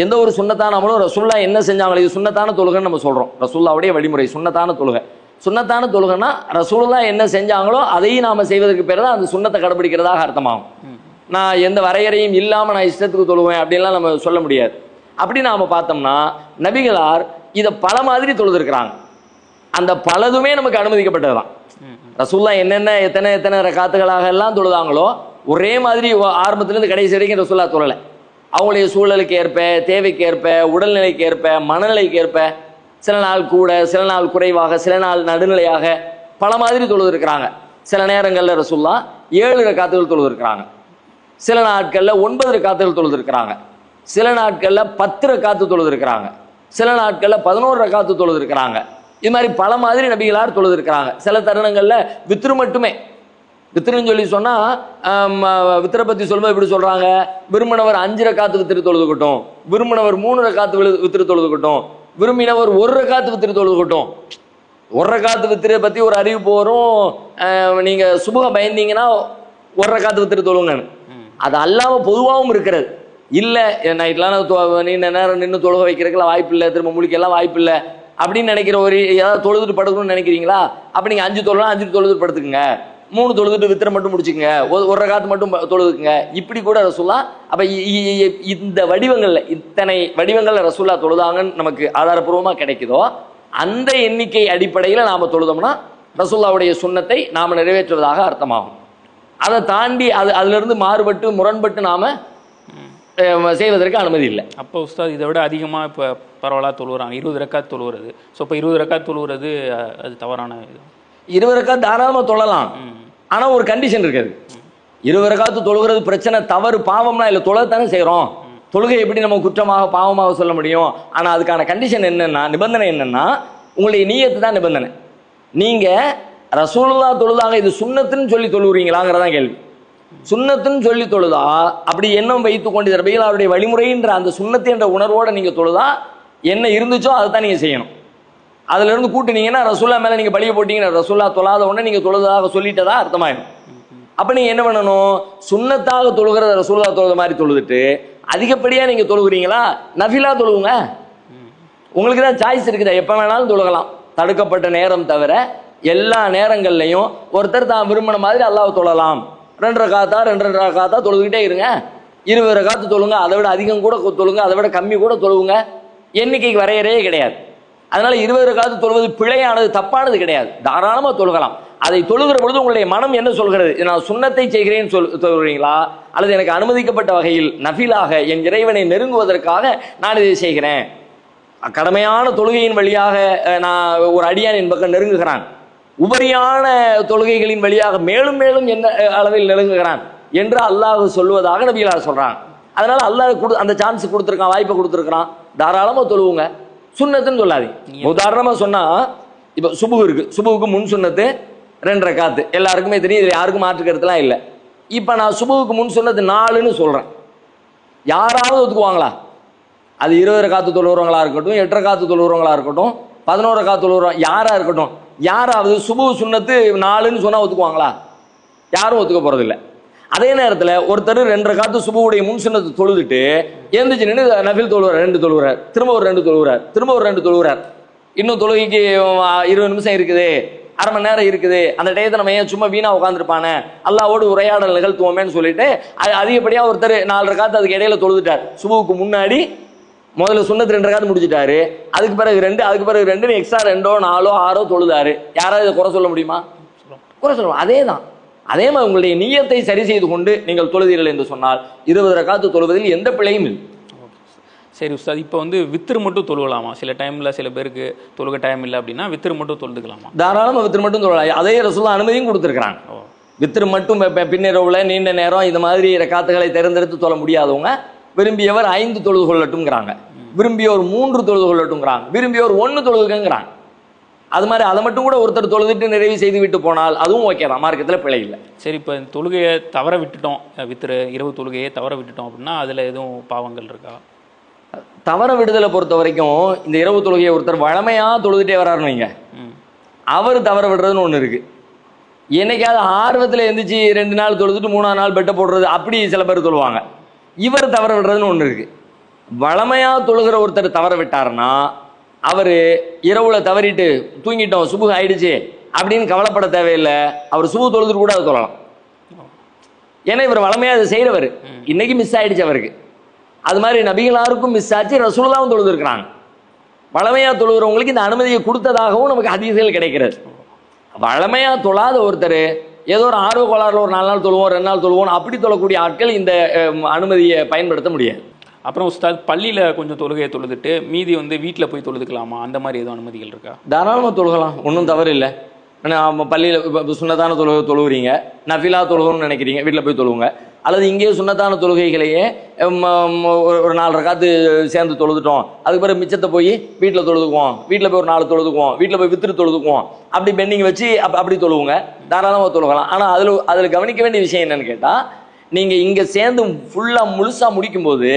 எந்த ஒரு சுன்னத்தான அமலும் ரசூல்லா என்ன செஞ்சாங்களோ இது சுன்னத்தான தொழுகைன்னு நம்ம சொல்கிறோம். ரசூல்லாவுடைய வழிமுறை சுன்னத்தான தொழுகை. சுன்னத்தான தொழுகைன்னா ரசூலுல்லா என்ன செஞ்சாங்களோ அதையும் நாம் செய்வதற்கு பேர் தான் அந்த சுன்னத்தை கடைபிடிக்கிறதாக அர்த்தமாகும். நான் எந்த வரையறையும் இல்லாமல் நான் இஷ்டத்துக்கு தொழுவேன் அப்படின்லாம் நம்ம சொல்ல முடியாது. அப்படி நாம் பார்த்தோம்னா நபிகளார் இதை பல மாதிரி தொழுதுருக்கிறாங்க. அந்த பலதுமே நமக்கு அனுமதிக்கப்பட்டது தான். ரசூல்லா என்னென்ன எத்தனை எத்தனை ரக்காத்துகளாக எல்லாம் தொழுதாங்களோ ஒரே மாதிரி ஆரம்பத்திலேருந்து கடைசி வரைக்கும் ரசூல்லா தொழலை. அவங்களுடைய சூழலுக்கு ஏற்ப, தேவைக்கு ஏற்ப, உடல்நிலைக்கு ஏற்ப, மனநிலைக்கு ஏற்ப சில நாள் கூட, சில நாள் குறைவாக, சில நாள் நடுநிலையாக பல மாதிரி தொழுதுருக்கிறாங்க. சில நேரங்களில் ரசூல்லா 7 ரக்காத்துகள் தொழுதுருக்கிறாங்க, சில நாட்களில் 9 ரக்காத்துகள் தொழுதுருக்கிறாங்க, சில நாட்களில் 10 ரக்காத்து தொழுதுருக்கிறாங்க, சில நாட்களில் 11 ரக்காத்து தொழுதுருக்கிறாங்க. இது மாதிரி பல மாதிரி நபிகளார் தொழுதுருக்கிறாங்க. சில தருணங்களில் வித்ரு மட்டுமே, வித்ருன்னு சொல்லி சொன்னால் வித்திரை பற்றி சொல்லும்போது இப்படி சொல்கிறாங்க, விரும்பினவர் 5 ரக்காத்து வித்திரு தொழுதுக்கட்டும், விரும்பினவர் 3 ரக்காத்து வித்திரு தொழுதுக்கட்டும், விரும்பினவர் 1 ரக்காத்து வித்திரு தொழுதுக்கட்டும். 1 ரக்காத்து வித்திரை பற்றி ஒரு அறிவிப்பு வரும், நீங்கள் சுபக பயந்தீங்கன்னா 1 ரக்காத்து வித்திரு தொழுங்கன்னு. அது அல்லாமல் பொதுவாகவும் இருக்கிறது. இல்லை நைட்லாம் நீண்ட நேரம் நின்று தொழுக வைக்கிறதுக்கெல்லாம் வாய்ப்பு இல்லை, திரும்ப முழிக்கலாம் வாய்ப்பு இல்லை அப்படின்னு நினைக்கிற ஒரு ஏதாவது தொழுதுட்டு படுக்கணும்னு நினைக்கிறீங்களா? அப்போ நீங்கள் 5 தொழுலாம் 5 தொழுது படுத்துக்குங்க, 3 தொழுதுட்டு வித்திரை மட்டும் முடிச்சுக்குங்க, 1 ரக்காத்து மட்டும் தொழுதுக்குங்க. இப்படி கூட ரசூல்லா அப்போ இந்த வடிவங்களில் இத்தனை வடிவங்களில் ரசூல்லா தொழுதாங்கன்னு நமக்கு ஆதாரப்பூர்வமாக கிடைக்குதோ அந்த எண்ணிக்கை அடிப்படையில் நாம் தொழுதோம்னா ரசூல்லாவுடைய சுன்னத்தை நாம் நிறைவேற்றுவதாக அர்த்தமாகும். அதை தாண்டி அதிலிருந்து மாறுபட்டு முரண்பட்டு நாம் செய்வதற்கு அனுமதி இல்லை. அப்போ உஸ்தாத் இதை விட அதிகமாக இப்போ பரவலாக தொழுகிறாங்க, 20 ரக்காத் தொழுகிறது. ஸோ இப்போ 20 ரக்காத் தொழுகிறது அது தவறான இது? 20 ரக்காத் தாராளமாக தொழலாம், ஆனால் ஒரு கண்டிஷன் இருக்குது. 20 ரக்காத்து தொழுகிறது பிரச்சனை, தவறு, பாவம்னா இல்லை, தொழத்தானே செய்கிறோம். தொழுகை எப்படி நம்ம குற்றமாக பாவமாக சொல்ல முடியும்? ஆனால் அதுக்கான கண்டிஷன் என்னென்னா, நிபந்தனை என்னென்னா உங்களுடைய நீயத்து தான் நிபந்தனை. நீங்கள் ரசூலுல்லா தொழுதாங்க இது சுன்னத்துன்னு சொல்லி தொழுகிறீங்களாங்கிறதான் கேள்வி. சுன்னத்துன்னு சொல்லி தொழுதா அப்படி எண்ணம் வைத்து கொண்டு ரபிகளாருடைய வழிமுறைன்ற அந்த சுன்னத்து என்ற உணர்வோடு நீங்கள் தொழுதா என்ன இருந்துச்சோ அதை தான் நீங்கள் செய்யணும். அதிலிருந்து கூட்டினீங்கன்னா ரசூல்லா மேலே நீங்கள் பழிய போட்டிங்கன்னா ரசூல்லா தொழாத உடனே நீங்கள் தொழுதாக சொல்லிட்டதா அர்த்தமாயிடும். அப்போ நீங்கள் என்ன பண்ணணும், சுன்னத்தாக தொழுகிறத ரசூல்லா தொழுத மாதிரி தொழுதுட்டு அதிகப்படியாக நீங்கள் தொழுகிறீங்களா நஃபிலா தொழுவுங்க. உங்களுக்கு தான் சாய்ஸ் இருக்குதா, எப்போ வேணாலும் தொழுகலாம். தடுக்கப்பட்ட நேரம் தவிர எல்லா நேரங்கள்லையும் ஒருத்தர் தான் விரும்பின மாதிரி அல்லாஹ் தொழலாம். 2 ரக்காத்தா 2 ரக்காத்தா தொழுதுகிட்டே இருங்க. 20 ரக்காத்து தொழுங்க, அதை விட அதிகம் கூட தொழுங்க, அதை விட கம்மி கூட தொழுவுங்க. எண்ணிக்கைக்கு வரையறையே கிடையாது. அதனால 20 ரக்காத்து தொழுவது பிழையானது, தப்பானது கிடையாது, தாராளமாக தொழுகலாம். அதை தொழுகிற பொழுது உங்களுடைய மனம் என்ன சொல்கிறது, நான் சுன்னத்தை செய்கிறேன்னு சொல்கிறீங்களா அல்லது எனக்கு அனுமதிக்கப்பட்ட வகையில் நஃபிலாக என் இறைவனை நெருங்குவதற்காக நான் இதை செய்கிறேன், கடமையான தொழுகையின் வழியாக நான் ஒரு அடியான் என் பக்கம் நெருங்குகிறான், உபரியான தொழுகைகளின் வழியாக மேலும் மேலும் என்ன அளவில் நெருங்குகிறான் என்று அல்லாஹ் சொல்லுவதாக நபிகளார் சொல்றாங்க. அதனால அல்லாஹ் அந்த சான்ஸ் கொடுத்துருக்கான், வாய்ப்பை கொடுத்துருக்கான், தாராளமாக தொழுவுங்க. சுன்னத்துன்னு சொல்லாதீங்க. உதாரணமாக சொன்னால் இப்போ சுபுகு இருக்கு, சுபுவுக்கு முன் சுன்னத்து 2 ரக்காத்து எல்லாருக்குமே தெரியும், இதில் யாருக்கும் மாற்றுக்கிறதுலாம் இல்லை. இப்போ நான் சுபுவுக்கு முன் சுன்னத்து 4ன்னு சொல்கிறேன், யாராவது ஒத்துக்குவாங்களா? அது 20 ரக்காத்து தொழுகிறவங்களா இருக்கட்டும், 8 ரக்காத்து தொழுகிறவங்களா இருக்கட்டும், 11 ரக்காத்து தொழுகிறோம் யாராக இருக்கட்டும், யாராவது சுபு சுன்னத்து 4ன்னு சொன்னால் ஒத்துக்குவாங்களா? யாரும் ஒத்துக்க போகிறதில்லை. அதே நேரத்தில் ஒருத்தர் 2 ரக்காத்து சுபுவுடைய முன் சுன்னத்து தொழுதுட்டு எழுந்துச்சு நின்று நஃபில் தொழுவார், 2 தொழுகிறார், திரும்ப ஒரு 2 தொழுகிறார், திரும்ப ஒரு 2 தொழுகிறார். இன்னும் தொழுகைக்கு 20 நிமிஷம் இருக்குது, அரை மணி நேரம் இருக்குது, அந்த டயத்தை நம்ம ஏன் சும்மா வீணாக உட்காந்துருப்பானே, அல்லாவோடு உரையாடல் நிகழ்த்துவோமேன்னு சொல்லிட்டு அதிகப்படியாக ஒருத்தர் 4 ரக்காத்து அதுக்கு இடையில தொழுதுட்டார். சுபுவுக்கு முன்னாடி முதல்ல சுன்னத்து 2 ரக்காத்து முடிச்சுட்டாரு, அதுக்கு பிறகு 2, அதுக்கு பிறகு 2 எக்ஸ்ட்ரா 2, 4, 6 தொழுதாரு. யாராவது இதை குறை சொல்ல முடியுமா? குறை சொல்லுவோம். அதே தான். அதே மாதிரி உங்களுடைய நியத்தை சரி செய்து கொண்டு நீங்கள் தொழுதீர்கள் என்று சொன்னால் 20 ரக்காத்து தொழுவதில் எந்த பிழையும் இல்லை. சரி உஸ்தாத், இப்போ வித்திரு மட்டும் தொழுவலாமா? சில டைமில் சில பேருக்கு தொழுக டைம் இல்லை அப்படின்னா வித்திரு மட்டும் தொழுதுக்கலாமா? தாராளமாக வித்திரு மட்டும் தொழலாம். அதே ரசூலுல்லாஹ் அனுமதியும் கொடுத்துருக்காங்க. வித்திரு மட்டும் பின்னிரவுல நீண்ட நேரம் இந்த மாதிரி ரக்காத்துகளை தேர்ந்தெடுத்து தொழ முடியாதவங்க விரும்பியவர் 5 தொழுது கொள்ளட்டும்ங்கிறாங்க, விரும்பியவர் 3 தொழுது கொள்ளட்டும்ங்கிறாங்க, விரும்பியவர் 1 தொழுதுங்கிறாங்க. அது மாதிரி அதை மட்டும் கூட ஒருத்தர் தொழுதுட்டு நிறைவு செய்து விட்டு போனால் அதுவும் ஓகே தான், மார்க்கத்தில் பிழை இல்லை. சரி, இப்போ தொழுகையை தவற விட்டுட்டோம், வித்திரு இரவு தொழுகையை தவற விட்டுட்டோம் அப்படின்னா அதில் எதுவும் பாவங்கள் இருக்கா? தவற விடுதலை பொறுத்த வரைக்கும் இந்த இரவு தொழுகையை ஒருத்தர் வழமையாக தொழுதுட்டே வராருன்னு வைங்க, அவர் தவற விடுறதுன்னு ஒன்று இருக்குது. என்னைக்காவது ஆர்வத்தில் எழுந்திரிச்சு 2 நாள் தொழுதுட்டு 3ஆம் நாள் பெட்டை போடுறது அப்படி சில பேர் தொழுவாங்க. இவர் தவற விடுறதுன்னு ஒன்று இருக்குது. வழமையாக தொழுகிற ஒருத்தர் தவற விட்டாருன்னா அவர் இரவுல தவறிட்டு தூங்கிட்டோம் சுபு ஆயிடுச்சு அப்படின்னு கவலைப்பட தேவையில்லை, அவர் சுபு தொழுதுட்டு கூட அதை தொழலாம். ஏன்னா இவர் வளமையாக அதை செய்கிறவர், இன்னைக்கு மிஸ் ஆயிடுச்சு அவருக்கு. அது மாதிரி நபிகளாருக்கும் மிஸ் ஆச்சு, ரசூலுல்லாஹும் தொழுதுருக்கிறாங்க. வளமையாக தொழுகிறவங்களுக்கு இந்த அனுமதியை கொடுத்ததாகவும் நமக்கு ஹதீஸ்கள் கிடைக்கிறது. வளமையாக தொழாத ஒருத்தர் ஏதோ ஒரு ஆர்வ கோளாறுல ஒரு 4 நாள் தொழுவோம் 2 நாள் தொழுவோம் அப்படி தொழக்கூடிய ஆட்கள் இந்த அனுமதியை பயன்படுத்த முடியாது. அப்புறம் உஸ்தாத், பள்ளியில் கொஞ்சம் தொழுகையை தொழுதுட்டு மீதி வந்து வீட்டில் போய் தொழுதுக்கலாமா? அந்த மாதிரி எதுவும் அனுமதிகள் இருக்கா? தாராளமாக தொழுகலாம், ஒன்றும் தவறு இல்லை. பள்ளியில் சுண்ணத்தான தொழுகிறீங்க, நஃபிலா தொழுகணும்னு நினைக்கிறீங்க, வீட்டில் போய் தொழுவுங்க. அல்லது இங்கேயே சுண்ணத்தான தொழுகைகளையே ஒரு 4 ரக்காத்து சேர்ந்து தொழுதுட்டோம், அதுக்கு பிறகு மிச்சத்தை போய் வீட்டில் தொழுதுக்குவோம், வீட்டில் போய் ஒரு 4 தொழுதுக்குவோம், வீட்டில் போய் வித்திரு தொழுதுக்குவோம், அப்படி பெண்டிங் வச்சு அப்படி தொழுவுங்க, தாராளமாக தொழுகலாம். ஆனால் அதில் கவனிக்க வேண்டிய விஷயம் என்னன்னு கேட்டால், நீங்கள் இங்கே சேர்ந்து ஃபுல்லாக முழுசாக முடிக்கும்போது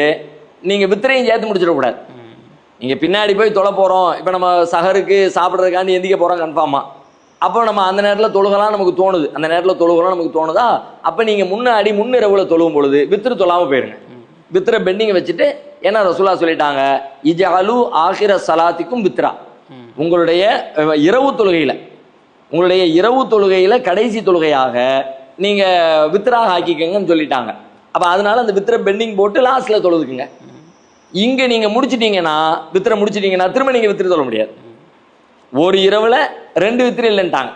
நீங்கள் வித்திரையும் சேர்த்து முடிச்சிடக்கூடாது. நீங்கள் பின்னாடி போய் தொலை போகிறோம், இப்போ நம்ம சஹருக்கு சாப்பிட்றதுக்காண்டி எந்திக்க போகிறோம் கன்ஃபார்மாக, அப்போ நம்ம அந்த நேரத்தில் தொழுகலாம் நமக்கு தோணுது, அந்த நேரத்தில் தொழுகலாம் நமக்கு தோணுதா, அப்போ நீங்கள் முன்னிரவில் தொழுவும் பொழுது வித்திரு தொழாமல் போயிடுங்க. வித்திர பெண்டிங்கை வச்சுட்டு, ஏன்னா ரசூலுல்லாஹ் சொல்லிட்டாங்க, இஜஅலு ஆகிர சலாத்திக்கும் வித்ரா, உங்களுடைய இரவு தொழுகையில் கடைசி தொழுகையாக நீங்கள் வித்ராக ஆக்கிக்கங்கன்னு சொல்லிட்டாங்க. அப்போ அதனால அந்த வித்திர பெண்டிங் போட்டு லாஸ்ட்டில் தொழுதுக்குங்க. இங்கே நீங்கள் முடிச்சிட்டீங்கன்னா வித்திர முடிச்சிட்டீங்கன்னா திரும்ப நீங்கள் வித்திர தொழ முடியாது. ஒரு இரவில் 2 வித்திரை இல்லைன்ட்டாங்க.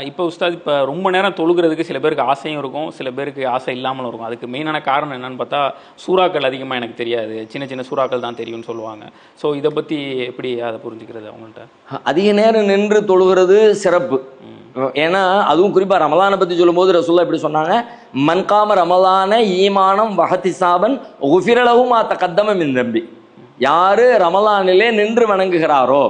இப்போ உஸ்தாத், இப்போ ரொம்ப நேரம் தொழுகிறதுக்கு சில பேருக்கு ஆசையும் இருக்கும், சில பேருக்கு ஆசை இல்லாமலும் இருக்கும். அதுக்கு மெயினான காரணம் என்னன்னு பார்த்தா, சூறாக்கள் அதிகமாக எனக்கு தெரியாது, சின்ன சின்ன சூறாக்கள் தான் தெரியும்னு சொல்லுவாங்க. ஸோ இதை பற்றி எப்படி அதை புரிஞ்சுக்கிறது அவங்கள்ட்ட? அதிக நேரம் நின்று தொழுகிறது சிறப்பு. ஏன்னா அதுவும் குறிப்பாக ரமலானை பற்றி சொல்லும்போது ரசூலுல்லாஹ் இப்படி சொன்னாங்க, மன்காம ரமலான ஈமானம் வஹதிசாபன் உஃபிரலஹு மா தகத்தம மின் தம்பி, யாரு ரமலானிலே நின்று வணங்குகிறாரோ,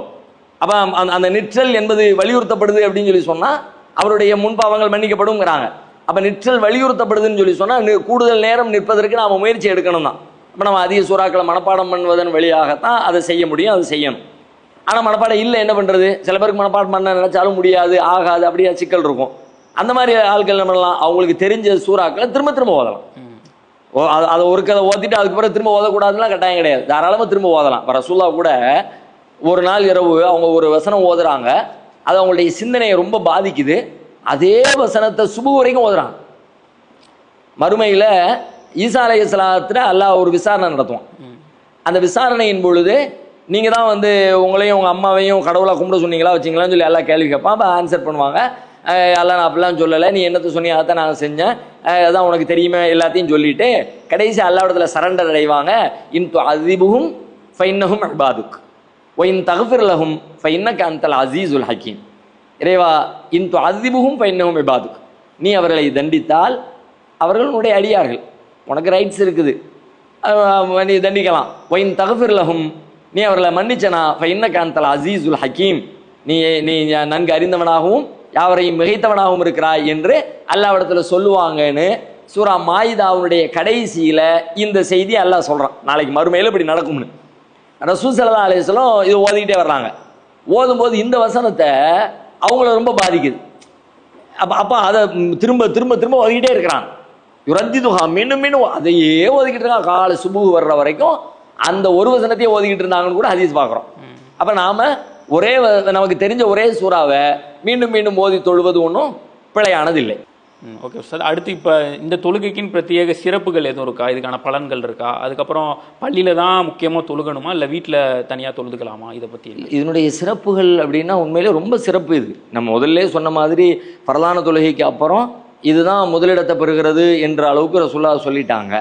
அப்போ அந்த நிற்றல் என்பது வலியுறுத்தப்படுது அப்படின்னு சொல்லி சொன்னால் அவருடைய முன்பாவங்கள் மன்னிக்கப்படும்ங்கிறாங்க. அப்போ நிற்றல் வலியுறுத்தப்படுதுன்னு சொல்லி சொன்னால் கூடுதல் நேரம் நிற்பதற்கு நாம் முயற்சி எடுக்கணும் தான். இப்போ நம்ம அதிக சூறாக்களை மனப்பாடம் பண்ணுவதன் வழியாகத்தான் அதை செய்ய முடியும், அதை செய்யணும். ஆனால் மனப்பாடம் இல்லை, என்ன பண்ணுறது? சில பேருக்கு மனப்பாடம் பண்ண நினைச்சாலும் முடியாது, ஆகாது, அப்படியே சிக்கல் இருக்கும். அந்த மாதிரி ஆட்கள் என்ன பண்ணலாம், அவங்களுக்கு தெரிஞ்ச சூறாக்களை திரும்ப திரும்ப ஓதலாம். அதை ஒரு கதை ஓத்திட்டு அதுக்கு பிறகு திரும்ப ஓதக்கூடாதுலாம் கட்டாயம் கிடையாது, தாராளமாக திரும்ப ஓதலாம். இப்போ ரசூலுல்லாஹ் கூட ஒரு நாள் இரவு அவங்க ஒரு வசனம் ஓதுறாங்க, அது அவங்களுடைய சிந்தனையை ரொம்ப பாதிக்குது, அதே வசனத்தை சுபு வரைக்கும் ஓதுறாங்க. மறுமையில் ஈசா அலைஹிஸ்ஸலாத்துல அல்லாஹ் ஒரு விசாரணை நடத்துவான். அந்த விசாரணையின் பொழுது நீங்கள் தான் வந்து உங்களையும் உங்கள் அம்மாவையும் கடவுளாக கும்பிட சொன்னீங்களா வச்சிங்களான்னு சொல்லி எல்லாம் கேள்வி கேட்பான். அப்போ ஆன்சர் பண்ணுவாங்க, எல்லாம் நான் அப்படிலாம் சொல்லலை, நீ என்னத்தை சொன்னீங்க அதான் நான் செஞ்சேன், அதான் உனக்கு தெரியுமே எல்லாத்தையும் சொல்லிட்டு கடைசி அல்லாஹ்விடத்துல சரண்டர் அடைவாங்க. இன் துஅஸிபுஹும் ஃபைன்னஹும் இபாதுக் வ இன் தக்ஃபிர் லஹும் ஃபைன்னக அன்தல் அஸீஸுல் ஹக்கீம். இறைவா, இன் துஅஸிபுஹும் ஃபைன்னஹும் இபாதுக், நீ அவர்களை தண்டித்தால் அவர்கள் உன்னுடைய அடியார்கள், உனக்கு ரைட்ஸ் இருக்குது, நீ தண்டிக்கலாம். வ இன் தக்ஃபிர் லஹும், நீ அவர்களை மன்னிச்சனா ஃபைன்னக அன்தல் அஸீஸுல் ஹக்கீம், நீ நன்கு அறிந்தவனாகவும் யாவரையும் மிகைத்தவனாகவும் இருக்கிறாய் என்று அல்லாஹ்விடத்துல சொல்லுவாங்கன்னு சூரா மாயிதாவுடைய கடைசியில் இந்த செய்தி அல்லாஹ் சொல்கிறான். நாளைக்கு மறுமையில் இப்படி நடக்கும்னு ரசூல் ஸல்லல்லாஹு அலைஹி வஸல்லம் இது ஓதிக்கிட்டே வர்றாங்க. ஓதும்போது இந்த வசனத்தை அவங்கள ரொம்ப பாதிக்குது. அப்போ அதை திரும்ப திரும்ப திரும்ப ஓதிக்கிட்டே இருக்கிறாங்க. யுரத்திதுஹா, மீண்டும் மீண்டும் அதையே ஓதிக்கிட்டு இருக்காங்க. காலை சுபு வர்ற வரைக்கும் அந்த ஒரு வசனத்தையே ஓதிக்கிட்டு இருந்தாங்கன்னு கூட ஹதீஸ் பார்க்குறோம். அப்போ நாம் நமக்கு தெரிஞ்ச ஒரே சூறாவை மீண்டும் மீண்டும் ஓதி தொழுவது ஒன்றும் பிழையானதில்லை. Okay sir. அடுத்து இப்போ இந்த தொழுகைக்குன்னு பிரத்யேக சிறப்புகள் எதுவும் இருக்கா? இதுக்கான பலன்கள் இருக்கா? அதுக்கப்புறம் பள்ளியில் தான் முக்கியமாக தொழுகணுமா, இல்லை வீட்டில் தனியாக தொழுதுக்கலாமா? இதை பற்றி இதனுடைய சிறப்புகள் அப்படின்னா உண்மையிலே ரொம்ப சிறப்பு. இது நம்ம முதல்ல சொன்ன மாதிரி பரலான தொழுகைக்கு அப்புறம் இதுதான் முதலிடத்தை பெறுகிறது என்ற அளவுக்கு ரசூலுல்லாஹ் சொல்லிட்டாங்க.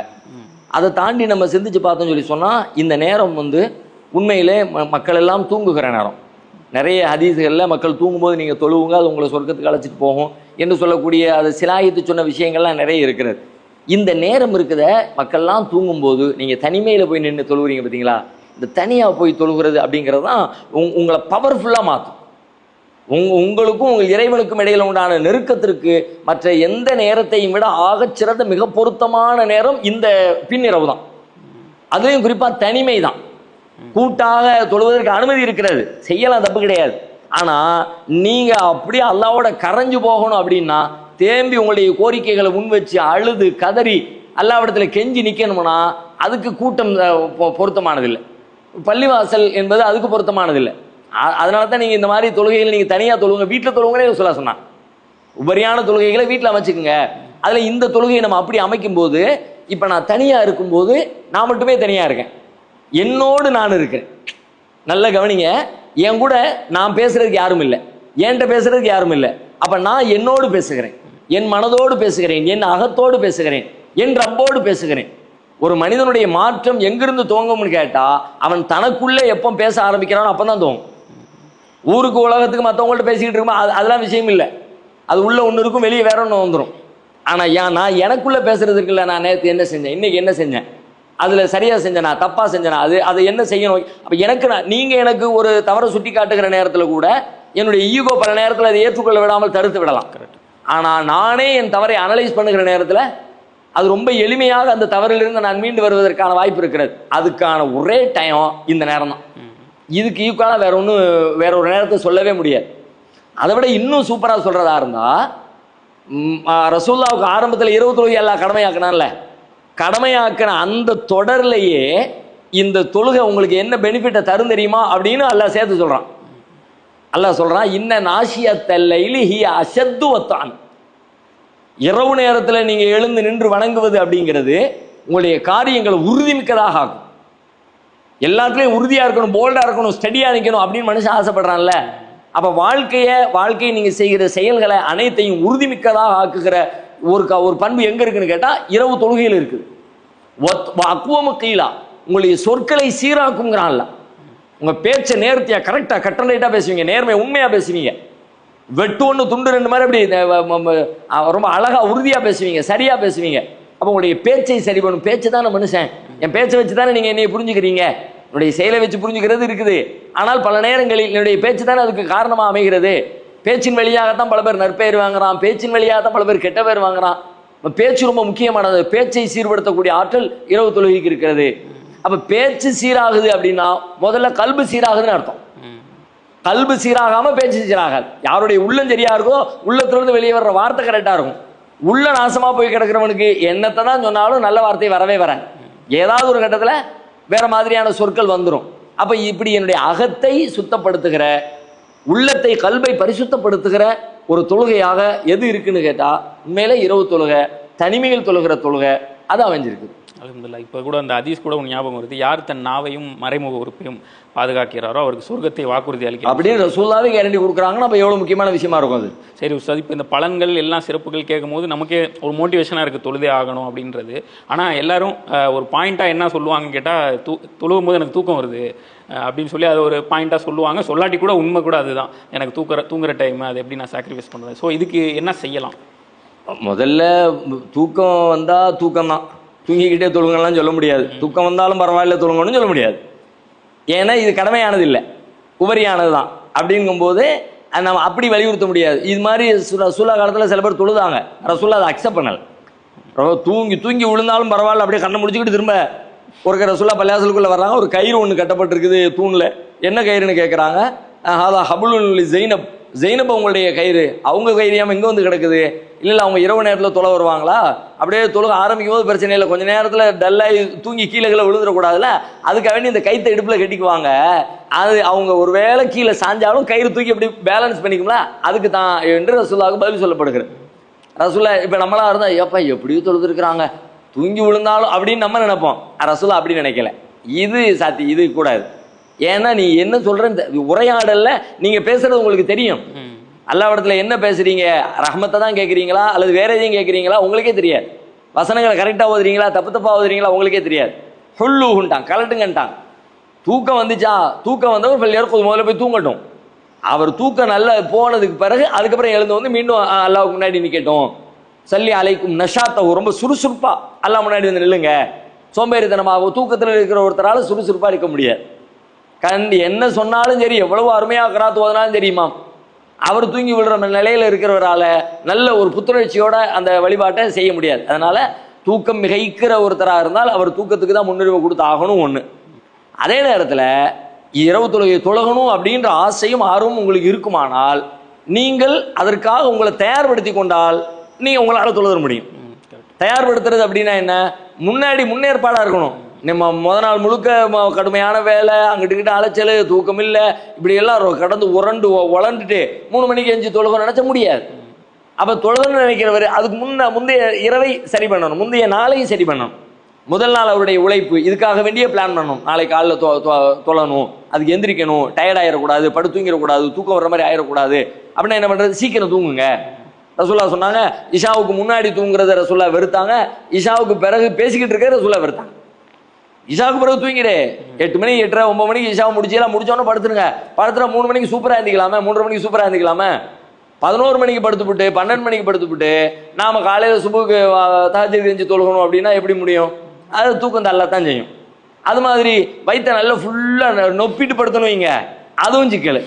அதை தாண்டி நம்ம சிந்திச்சு பார்த்தோம்னு சொல்லி சொன்னால் இந்த நேரம் வந்து உண்மையிலே மக்கள் எல்லாம் தூங்குகிற நேரம். நிறைய ஹதீஸ்களில் மக்கள் தூங்கும்போது நீங்கள் தொழுவுங்க, அது உங்களை சொர்க்கத்துக்கு அழைச்சிட்டு போகும் என்று சொல்லக்கூடிய அது சிலாயித்து சொன்ன விஷயங்கள்லாம் நிறைய இருக்கிறது. இந்த நேரம் இருக்குத மக்கள்லாம் தூங்கும்போது நீங்கள் தனிமையில் போய் நின்று தொழுகிறீங்க பார்த்தீங்களா, இந்த தனியாக போய் தொழுகிறது அப்படிங்கிறது தான் உங்களை பவர்ஃபுல்லாக மாற்றும். உங்களுக்கும் உங்கள் இறைவனுக்கும் இடையில் உண்டான நெருக்கத்திற்கு மற்ற எந்த நேரத்தையும் விட ஆகச்சிறந்த மிக பொருத்தமான நேரம் இந்த பின்னிரவு தான். அதுவும் குறிப்பாக தனிமை தான். கூட்டாக தொழுவதற்கு அனுமதி இருக்கிறது, செய்யலாம், தப்பு கிடையாது. ஆனால் நீங்கள் அப்படியே அல்லாவோட கரைஞ்சு போகணும் அப்படின்னா தேம்பி உங்களுடைய கோரிக்கைகளை முன் வச்சு அழுது கதறி அல்லாவிடத்தில் கெஞ்சி நிற்கணும்னா அதுக்கு கூட்டம் பொருத்தமானதில்லை. பள்ளிவாசல் என்பது அதுக்கு பொருத்தமானதில்லை. அதனால தான் நீங்கள் இந்த மாதிரி தொழுகைகளை நீங்கள் தனியாக தொழுவுங்க, வீட்டில் தொழுவுங்கன்னே சொல்ல சொன்னான். உபரியான தொழுகைகளை வீட்டில் அமைச்சுக்குங்க. அதில் இந்த தொழுகையை நம்ம அப்படி அமைக்கும்போது, இப்போ நான் தனியாக இருக்கும்போது நான் மட்டுமே தனியாக இருக்கேன், என்னோடு நான் இருக்கிறேன். நல்ல கவனிங்க, என் கூட நான் பேசுறதுக்கு யாரும் இல்லை, என்கிட்ட பேசுறதுக்கு யாரும் இல்லை. அப்போ நான் என்னோடு பேசுகிறேன், என் மனதோடு பேசுகிறேன், என் அகத்தோடு பேசுகிறேன், என் ரப்போடு பேசுகிறேன். ஒரு மனிதனுடைய மாற்றம் எங்கிருந்து துவங்கும்னு கேட்டா அவன் தனக்குள்ளே எப்போ பேச ஆரம்பிக்கிறானோ அப்போ தான் துவங்கும். ஊருக்கு உலகத்துக்கு மற்றவங்கள்ட்ட பேசிக்கிட்டு இருக்கும்போது அதெல்லாம் விஷயம் இல்லை, அது உள்ள ஒன்று இருக்கும், வெளியே வேற ஒன்று வந்துடும். ஆனால் நான் எனக்குள்ளே பேசுறதுக்கு இல்லை, நான் நேற்று என்ன செஞ்சேன், இன்னைக்கு என்ன செஞ்சேன், அதில் சரியாக செஞ்சேனா தப்பாக செஞ்சேனா, அதை என்ன செய்யணும். அப்போ நீங்கள் எனக்கு ஒரு தவறை சுட்டி காட்டுகிற நேரத்தில் கூட என்னுடைய ஈகோ பல நேரத்தில் அதை ஏற்றுக்கொள்ள விடாமல் தடுத்து விடலாம். ஆனால் நானே என் தவறை அனலைஸ் பண்ணுகிற நேரத்தில் அது ரொம்ப எளிமையாக அந்த தவறிலிருந்து நான் மீண்டு வருவதற்கான வாய்ப்பு இருக்கிறது. அதுக்கான ஒரே டைம் இந்த நேரம் தான். இதுக்கு ஈக்குவலாக வேற ஒரு நேரத்தை சொல்லவே முடியாது. அதை விட இன்னும் சூப்பராக சொல்றதா இருந்தா, ரசூலுல்லாவுக்கு ஆரம்பத்தில் 20 தொழுகை எல்லாம் கடமையாக்கினான்ல, கடமையாக்கின அந்த தொடர்லையே இந்த தொழுகை உங்களுக்கு என்ன பெனிஃபிட்டை தரும் தெரியுமா அப்படின்னு அல்லாஹ் சேர்த்து சொல்றான். அல்லாஹ் சொல்றான், இன்ன நாஷியத்தல்லைலி ஹிய அஷத்து வத்தான். இரவு நேரத்தில் நீங்க எழுந்து நின்று வணங்குவது அப்படிங்கிறது உங்களுடைய காரியங்களை உறுதிமிக்கதாக ஆகும். எல்லாத்துலேயும் உறுதியா இருக்கணும், போல்டா இருக்கணும், ஸ்டடியா நிற்கணும் அப்படின்னு மனுஷன் ஆசைப்படுறான்ல. அப்ப வாழ்க்கையை நீங்க செய்கிற செயல்களை அனைத்தையும் உறுதிமிக்கதாக ஆக்குகிற ஒரு பண்பு எங்க இருக்குன்னு கேட்டா இரவு தொழுகையில் இருக்குது. அக்குவம கீழா உங்களுடைய சொற்களை சீராக்குங்கிறான்ல. உங்க பேச்சை நேர்த்தியா கரெக்டா கட்டளைட்டா பேசுவீங்க, நேர்மை உண்மையா பேசுவீங்க, வெட்டு ஒன்று துண்டு ரெண்டு மாதிரி அப்படி ரொம்ப அழகா உறுதியா பேசுவீங்க, சரியா பேசுவீங்க. அப்போ உங்களுடைய பேச்சை சரி பண்ணும். பேச்சு தானே மனுஷன், என் பேச்சை வச்சு தானே நீங்க என்னைய புரிஞ்சுக்கிறீங்க, என்னுடைய செயலை வச்சு புரிஞ்சுக்கிறது இருக்குது. ஆனால் பல நேரங்களில் என்னுடைய பேச்சு தானே அதுக்கு காரணமா அமைகிறது. பேச்சின் வழியாகத்தான் பல பேர் நற்பெயர் வாங்குறான், பேச்சின் வழியாகத்தான் பல பேர் கெட்ட பேர் வாங்குறான். பேச்சு ரொம்ப முக்கியமானது. பேச்சை சீர்படுத்தக்கூடிய ஆற்றல் இரவு தொழுகைக்கு இருக்கிறது. அப்ப பேச்சு சீராகுது அப்படின்னா முதல்ல கல்பு சீராகுதுன்னு அர்த்தம். கல்பு சீராகாம பேச்சு சீராகாது. யாருடைய உள்ளம் சரியா இருக்கோ உள்ளத்திலிருந்து வெளியே வர்ற வார்த்தை கரெக்டா இருக்கும். உள்ள நாசமா போய் கிடக்கிறவனுக்கு என்னத்தை தான் சொன்னாலும் நல்ல வார்த்தை வரவே வர, ஏதாவது ஒரு கட்டத்தில் வேற மாதிரியான சொற்கள் வந்துடும். அப்ப இப்படி என்னுடைய அகத்தை சுத்தப்படுத்துகிற, உள்ளத்தை கல்வை பரிசுத்தப்படுத்துகிற ஒரு தொழுகையாக எது இருக்குன்னு கேட்டா உண்மையில இரவு தொழுகை, தனிமையில் தொழுகிற தொழுகை அது அமைஞ்சிருக்கு. அல்ஹம்துலில்லாஹ். இப்போ கூட அந்த ஹதீஸ் கூட ஒன்று ஞாபகம் வருது, யார் தன் நாவையும் மறைமுக உறுப்பையும் பாதுகாக்கிறாரோ அவருக்கு சொர்க்கத்தை வாக்குறுதி அளிக்கிறார் அப்படின்னு ரசூலுல்லாஹ்வே கேரண்டி கொடுக்குறாங்கன்னா அப்போ எவ்வளோ முக்கியமான விஷயமா இருக்கும் அது. சரி உஸ்தாத், இப்போ இந்த பலன்கள் எல்லாம் சிறப்புகள் கேட்கும்போது நமக்கே ஒரு மோட்டிவேஷனாக இருக்குது தொழுதே ஆகணும் அப்படின்றது. ஆனால் எல்லாரும் ஒரு பாயிண்ட்டாக என்ன சொல்லுவாங்கன்னு கேட்டால், தொழுவும் போது எனக்கு தூக்கம் வருது அப்படின்னு சொல்லி அது ஒரு பாயிண்ட்டாக சொல்லுவாங்க. சொல்லாட்டி கூட உண்மை கூட அதுதான், எனக்கு தூங்குற டைம் அது எப்படி நான் சாக்ரிஃபைஸ் பண்ணுறேன். ஸோ இதுக்கு என்ன செய்யலாம்? முதல்ல தூக்கம் வந்தால் தூக்கம் தான், தூங்கிக்கிட்டே தொழுங்கலாம் சொல்ல முடியாது. தூக்கம் வந்தாலும் பரவாயில்ல தொழுங்கன்னு சொல்ல முடியாது. ஏன்னா இது கடமையானது இல்லை, உபரியானது தான். அப்படிங்கும்போது நம்ம அப்படி வலியுறுத்த முடியாது. இது மாதிரி ரசூல்லா காலத்தில் சில பேர் தொழுதாங்க, ரசூல்லா அதை அக்செப்ட் பண்ணலை. தூங்கி விழுந்தாலும் பரவாயில்ல அப்படியே கண்ணை முடிச்சுக்கிட்டு திரும்ப ஒரு ரசூல்லா பள்ளியாசலுக்குள்ளே வர்றாங்க. ஒரு கயிறு ஒன்று கட்டப்பட்டிருக்குது தூணில். என்ன கயிறுன்னு கேட்குறாங்க. அதான் ஹபுலுல் ஜெய்னப், ஜெய்னப் அவங்களுடைய கயிறு, அவங்க கயிறியாமல் எங்கே வந்து கிடக்குது. இல்லை அவங்க இரவு நேரத்தில் தொலை வருவாங்களா, அப்படியே தொழுக ஆரம்பிக்கும் போது பிரச்சனை இல்லை, கொஞ்சம் நேரத்தில் டல்லாகி தூங்கி கீழே விழுந்துடக்கூடாதுல்ல, அதுக்காக வேண்டி இந்த கைத்தை இடுப்பில் கட்டிக்குவாங்க. அது அவங்க ஒரு வேளை கீழே சாஞ்சாலும் கயிறு தூக்கி அப்படி பேலன்ஸ் பண்ணிக்கும்ல, அதுக்கு தான் என்று ரசூலுல்லாஹ்வுக்கு பதில் சொல்லப்படுகிறது. ரசூல்லா இப்போ நம்மளா இருந்தால் ஏப்பா எப்படியும் தொழுதுருக்குறாங்க, தூங்கி விழுந்தாலும் அப்படின்னு நம்ம நினைப்போம். ரசூல்லா அப்படி நினைக்கல. இது சாத்தி, இது கூடாது. ஏன்னா நீ என்ன சொல்ற உரையாடல்ல நீங்க பேசுறது உங்களுக்கு தெரியும். அல்லாஹ்விடத்துல என்ன பேசுறீங்க, ரஹ்மத்தை தான் கேட்குறீங்களா அல்லது வேற எதையும் கேட்குறீங்களா உங்களுக்கே தெரியாது. வசனங்களை கரெக்டாக ஓதுறீங்களா தப்பா ஓதுறீங்களா உங்களுக்கே தெரியாது. ஹுல்லுஹுன்ட்டான், கலட்டுங்கன்ட்டான். தூக்கம் வந்துச்சா, தூக்கம் வந்தவர் பள்ளியார் முதல்ல போய் தூங்கட்டும். அவர் தூக்கம் நல்லா போனதுக்கு பிறகு அதுக்கப்புறம் எழுந்து வந்து மீண்டும் அல்லாவுக்கு முன்னாடி நிற்கட்டும். சல்லி அலைக்கும் நஷாத்தஹு, ரொம்ப சுறுசுறுப்பா அல்லாஹ் முன்னாடி வந்து நில்லுங்க. சோம்பேறித்தனமாக தூக்கத்தில் இருக்கிற ஒருத்தரால் சுறுசுறுப்பாக இருக்க முடியாது. என்ன சொன்னாலும் சரி, எவ்வளவு அருமையாக கராத்து ஓதுனாலும் தெரியுமா, அவர் தூங்கி விடுற நிலையில் இருக்கிறவரால் நல்ல ஒரு புத்துணர்ச்சியோட அந்த வழிபாட்டை செய்ய முடியாது. அதனால தூக்கம் மிகைக்கிற ஒருத்தராக இருந்தால் அவர் தூக்கத்துக்கு தான் முன்னுரிமை கொடுத்து ஆகணும் ஒன்று. அதே நேரத்தில் இரவு தொழுகை தொழகணும் அப்படின்ற ஆசையும் ஆர்வமும் உங்களுக்கு இருக்குமானால் நீங்கள் அதற்காக உங்களை தயார்படுத்தி கொண்டால் நீங்கள் உங்களால் தொழுத முடியும். தயார்படுத்துறது அப்படின்னா என்ன, முன்னாடி முன்னேற்பாடாக இருக்கணும். நம்ம நாள் முழுக்க கடுமையான வேலை, அங்கிட்டு அலைச்சல், தூக்கம் இல்லை, இப்படி எல்லாம் கடந்து உழண்டுட்டு 3 மணிக்கு எஞ்சி தொழுக நினைச்ச முடியாது. அப்போ தொழுதுன்னு நினைக்கிறவர் அதுக்கு முந்தைய இரவை சரி பண்ணணும், முந்தைய நாளையும் சரி பண்ணணும். முதல் நாள் அவருடைய உழைப்பு, இதுக்காக வேண்டிய பிளான் பண்ணணும். நாளைக்கு காலையில் தொழணும், அதுக்கு எந்திரிக்கணும், டயர்ட் ஆயிடக்கூடாது, படுத்து தூங்கிடக்கூடாது, தூக்கம் வர்ற மாதிரி ஆயிடக்கூடாது. அப்படின்னா என்ன பண்ணுறது, சீக்கிரம் தூங்குங்க. ரசூல்லா சொன்னாங்க, இஷாவுக்கு முன்னாடி தூங்குறத ரசூல்லா வெறுத்தாங்க, இஷாவுக்கு பிறகு பேசிக்கிட்டு இருக்க ரசூல்லா வெறுத்தாங்க. இஷாவுக்கு பிறகு தூங்கிடு, 8 மணி 8:30 9 மணிக்கு இஷாவை முடிச்சோன்னா படுத்துருங்க. 3 மணிக்கு சூப்பராக இருந்திக்கலாமே, 3:30 மணிக்கு சூப்பராக இருந்திக்கலாமே. 11 மணிக்கு படுத்துவிட்டு 12 மணிக்கு படுத்துவிட்டு நாம காலையில் சுபுக்கு தஹஜ்ஜுத் செஞ்சு தொழுகணும் அப்படின்னா எப்படி முடியும்? அது தூக்கம் தள்ளத்தான் செய்யும். அது மாதிரி வயிற்ற நல்லா ஃபுல்லாக நொப்பிட்டு படுத்தணும் வைங்க, அதுவும் சிக்கல்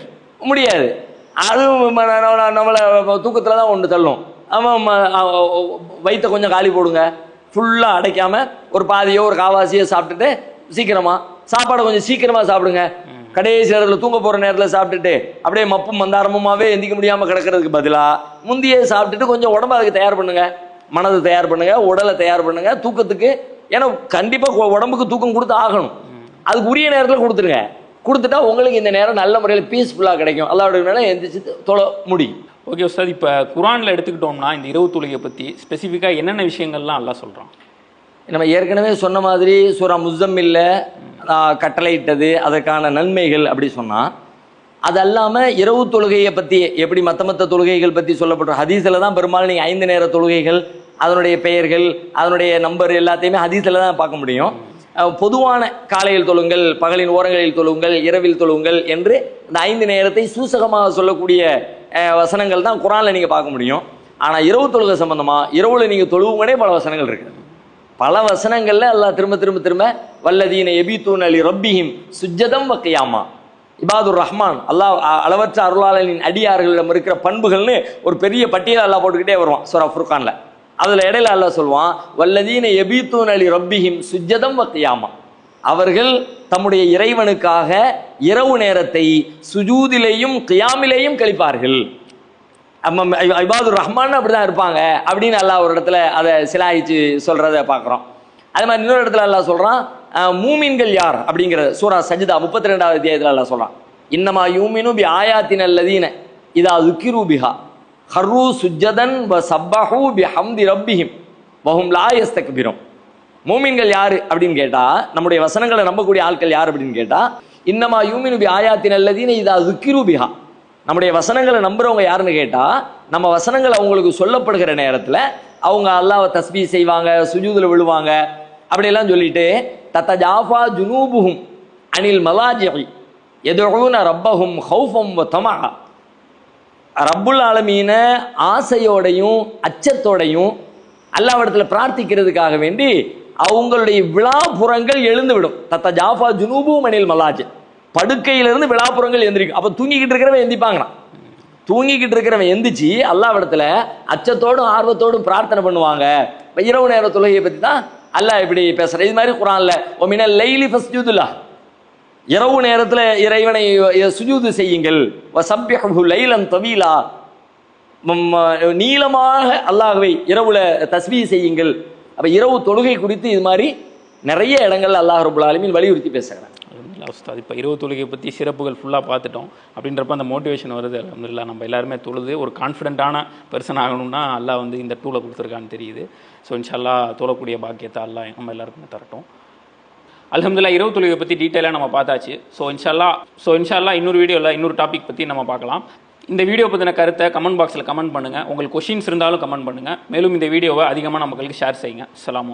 முடியாது. அதுவும் நம்மளை தூக்கத்தில் தான் ஒன்று தள்ளும். அவன் வயிற்ற கொஞ்சம் காலி போடுங்க, ஃபுல்லாக அடைக்காமல் ஒரு பாதியோ ஒரு காவாசியோ சாப்பிட்டுட்டு சீக்கிரமாக சாப்பாடை கொஞ்சம் சீக்கிரமாக சாப்பிடுங்க. கடைசி நேரத்தில் தூங்க போகிற நேரத்தில் சாப்பிட்டுட்டு அப்படியே மப்பும் மந்தாரமுமாவே எந்திக்க முடியாமல் கிடக்கிறதுக்கு பதிலாக முந்தையே சாப்பிட்டுட்டு கொஞ்சம் உடம்பு அதுக்கு தயார் பண்ணுங்க, மனதை தயார் பண்ணுங்க, உடலை தயார் பண்ணுங்க தூக்கத்துக்கு. ஏன்னா கண்டிப்பாக உடம்புக்கு தூக்கம் கொடுத்து ஆகணும், அதுக்கு உரிய நேரத்தில் கொடுத்துருங்க. கொடுத்துட்டா உங்களுக்கு இந்த நேரம் நல்ல முறையில் பீஸ்ஃபுல்லாக கிடைக்கும், அல்லாஹ்வுடைய மேலே எந்திரிச்சு தொழ முடியும். ஓகே சார், இப்போ குர்ஆனில் எடுத்துக்கிட்டோம்னா இந்த இரவு தொழுகையை பற்றி ஸ்பெசிஃபிக்காக என்னென்ன விஷயங்கள்லாம் அல்லாஹ் சொல்கிறான்? நம்ம ஏற்கனவே சொன்ன மாதிரி சூரா முஸம்மில்ல கட்டளையிட்டது அதற்கான நன்மைகள் அப்படி சொன்னால், அது அல்லாமல் இரவு தொழுகையை பற்றி எப்படி மற்ற தொழுகைகள் பற்றி சொல்லப்பட்ட ஹதீஸில் தான் பெரும்பாலும் நீங்கள் 5 நேர தொழுகைகள் அதனுடைய பெயர்கள் அதனுடைய நம்பர் எல்லாத்தையுமே ஹதீஸில் தான் பார்க்க முடியும். பொதுவான காலையில் தொழுங்கள், பகலின் ஓரங்களில் தொழுங்கள், இரவில் தொழுங்கள் என்று இந்த 5 நேரத்தை சூசகமாக சொல்லக்கூடிய வசனங்கள் தான் குர்ஆனில் நீங்கள் பார்க்க முடியும். ஆனால் இரவு தொழுகை சம்பந்தமாக இரவுல நீங்கள் தொழுவுங்கனே பல வசனங்கள் இருக்குது. பல வசனங்கள்ல அல்லாஹ் திரும்ப வல்லதீன யபீத்தூன லி ரப்பிஹிம் சுஜ்ஜதம் வ கியாமா, இபாதுர் ரஹ்மான் அல்லாஹ் அளவற்ற அருளாளனின் அடியார்களிடம் இருக்கிற பண்புகள்னு ஒரு பெரிய பட்டியல் அல்லாஹ் போட்டுக்கிட்டே வருவான் சூரா ஃபுர்கான்ல. அதுல இடையில அல்லாஹ் சொல்வான் வல்லதீன யபீத்தூன லி ரப்பிஹிம் சுஜ்ஜதம் வ கியாமா, அவர்கள் தம்முடைய இறைவனுக்காக இரவு நேரத்தை சுஜூதிலேயும் கியாமிலேயும் கழிப்பார்கள். இபாதுர் ரஹ்மான் அப்படிதான் இருப்பாங்க அப்படின்னு அல்லாஹ் ஒரு இடத்துல அதை சிலாயிச்சு சொல்றத பார்க்குறோம். அதே மாதிரி இன்னொரு இடத்துல அல்லாஹ் சொல்றான் மூமின்கள் யார் அப்படிங்கிற சூரா சஜ்தா 32வது அத்தியாயத்தில் அல்லாஹ் சொல்றான் இன்னமா யூமினு பி ஆயாத்தின் அல்லதீன இதா ذுக்கிரு பிஹா ஹர்ரு சுஜ்ஜதன் வ சப்பஹு பி ஹம்தி ரப்பிஹிம் வஹும் லா யஸ்தக்பிரும். மூமின்கள் யாரு அப்படின்னு கேட்டா, நம்முடைய வசனங்களை நம்பக்கூடிய ஆட்கள் யார் அப்படின்னு கேட்டா, இன்னமா யூமினு பி ஆயாத்தின் அல்லதீன இதா ذுக்கிரு பிஹா, நம்முடைய வசனங்களை நம்புறவங்க யாருன்னு கேட்டா, நம்ம வசனங்கள் அவங்களுக்கு சொல்லப்படுகிற நேரத்தில் அவங்க அல்லாஹ்வை தஸ்பீஹ் செய்வாங்க, சுஜூதுல விழுவாங்க, அப்படியெல்லாம் சொல்லிட்டு தத்தஜாஃபா ஜுனூபுஹும் அனில் மலாஜிஇ யதுஊன ரப்பஹும் ஹௌஃபம் வ தமஆ, ரப்புல் ஆலமீன ஆசையோடையும் அச்சத்தோடையும் அல்லாஹ்விடத்தில் பிரார்த்திக்கிறதுக்காக வேண்டி அவங்களுடைய விழாப்புறங்கள் எழுந்து விடும். தத்தஜாஃபா ஜுனூபுஹும் அனில் மலாஜி, படுக்கையிலிருந்து விழாப்புறங்கள் எந்திரிக்கும். அப்போ தூங்கிக்கிட்டு இருக்கிறவன் எந்திப்பாங்கண்ணா, தூங்கிக்கிட்டு இருக்கிறவன் எந்திரிச்சு அல்லாஹ்விடத்தில் அச்சத்தோடும் ஆர்வத்தோடும் பிரார்த்தனை பண்ணுவாங்க. இரவு நேர தொழுகையை பற்றி தான் அல்லாஹ் இப்படி பேசுற. இது மாதிரி குர்ஆன்ல ஒமினல் லைலி ஃபஸ்ஜுதுல்லா, இரவு நேரத்தில் இறைவனை சுஜூது செய்யுங்கள், வஸப்பிஹு லைலன் தவீலா, நீளமாக அல்லாஹ்வை இரவுல தஸ்பீஹ் செய்யுங்கள். அப்ப இரவு தொழுகை குறித்து இது மாதிரி நிறைய இடங்கள்ல அல்லாஹ் ரப்பல் ஆலமீன் வலியுறுத்தி பேசுகிறார். உஸ்தாத், இப்போ இரவு தொழுகையை பற்றி சிறப்புகள் ஃபுல்லாக பார்த்துட்டோம். அப்படின்றப்ப அந்த மோட்டிவேஷன் வருது. அல்ஹம்துலில்லாஹ் நம்ம எல்லாருமே தொழுது ஒரு கான்ஃபிடென்ட்டான பர்சன் ஆகணும்னா அல்லாஹ் வந்து இந்த டூலை கொடுத்துருக்கான்னு தெரியுது. ஸோ இன்ஷால்லாஹ் தொழக்கூடிய பாக்கியத்தை அல்லாஹ் நம்ம எல்லாருக்குமே தரட்டும். அல்ஹம்துலில்லாஹ் இரவு தொழுகையை பற்றி டீட்டெயிலாக நம்ம பார்த்தாச்சு. ஸோ இன்ஷால்லாஹ் இன்னொரு வீடியோவில் இன்னொரு டாபிக் பற்றி நம்ம பார்க்கலாம். இந்த வீடியோ பற்றின கருத்தை கமெண்ட் பாக்ஸில் கமெண்ட் பண்ணுங்கள். உங்களுக்கு கொஷின்ஸ் இருந்தாலும் கமெண்ட் பண்ணுங்கள். மேலும் இந்த வீடியோவை அதிகமாக மக்களுக்கு ஷேர் செய்யுங்க. அஸ்ஸலாமு அலைக்கும்.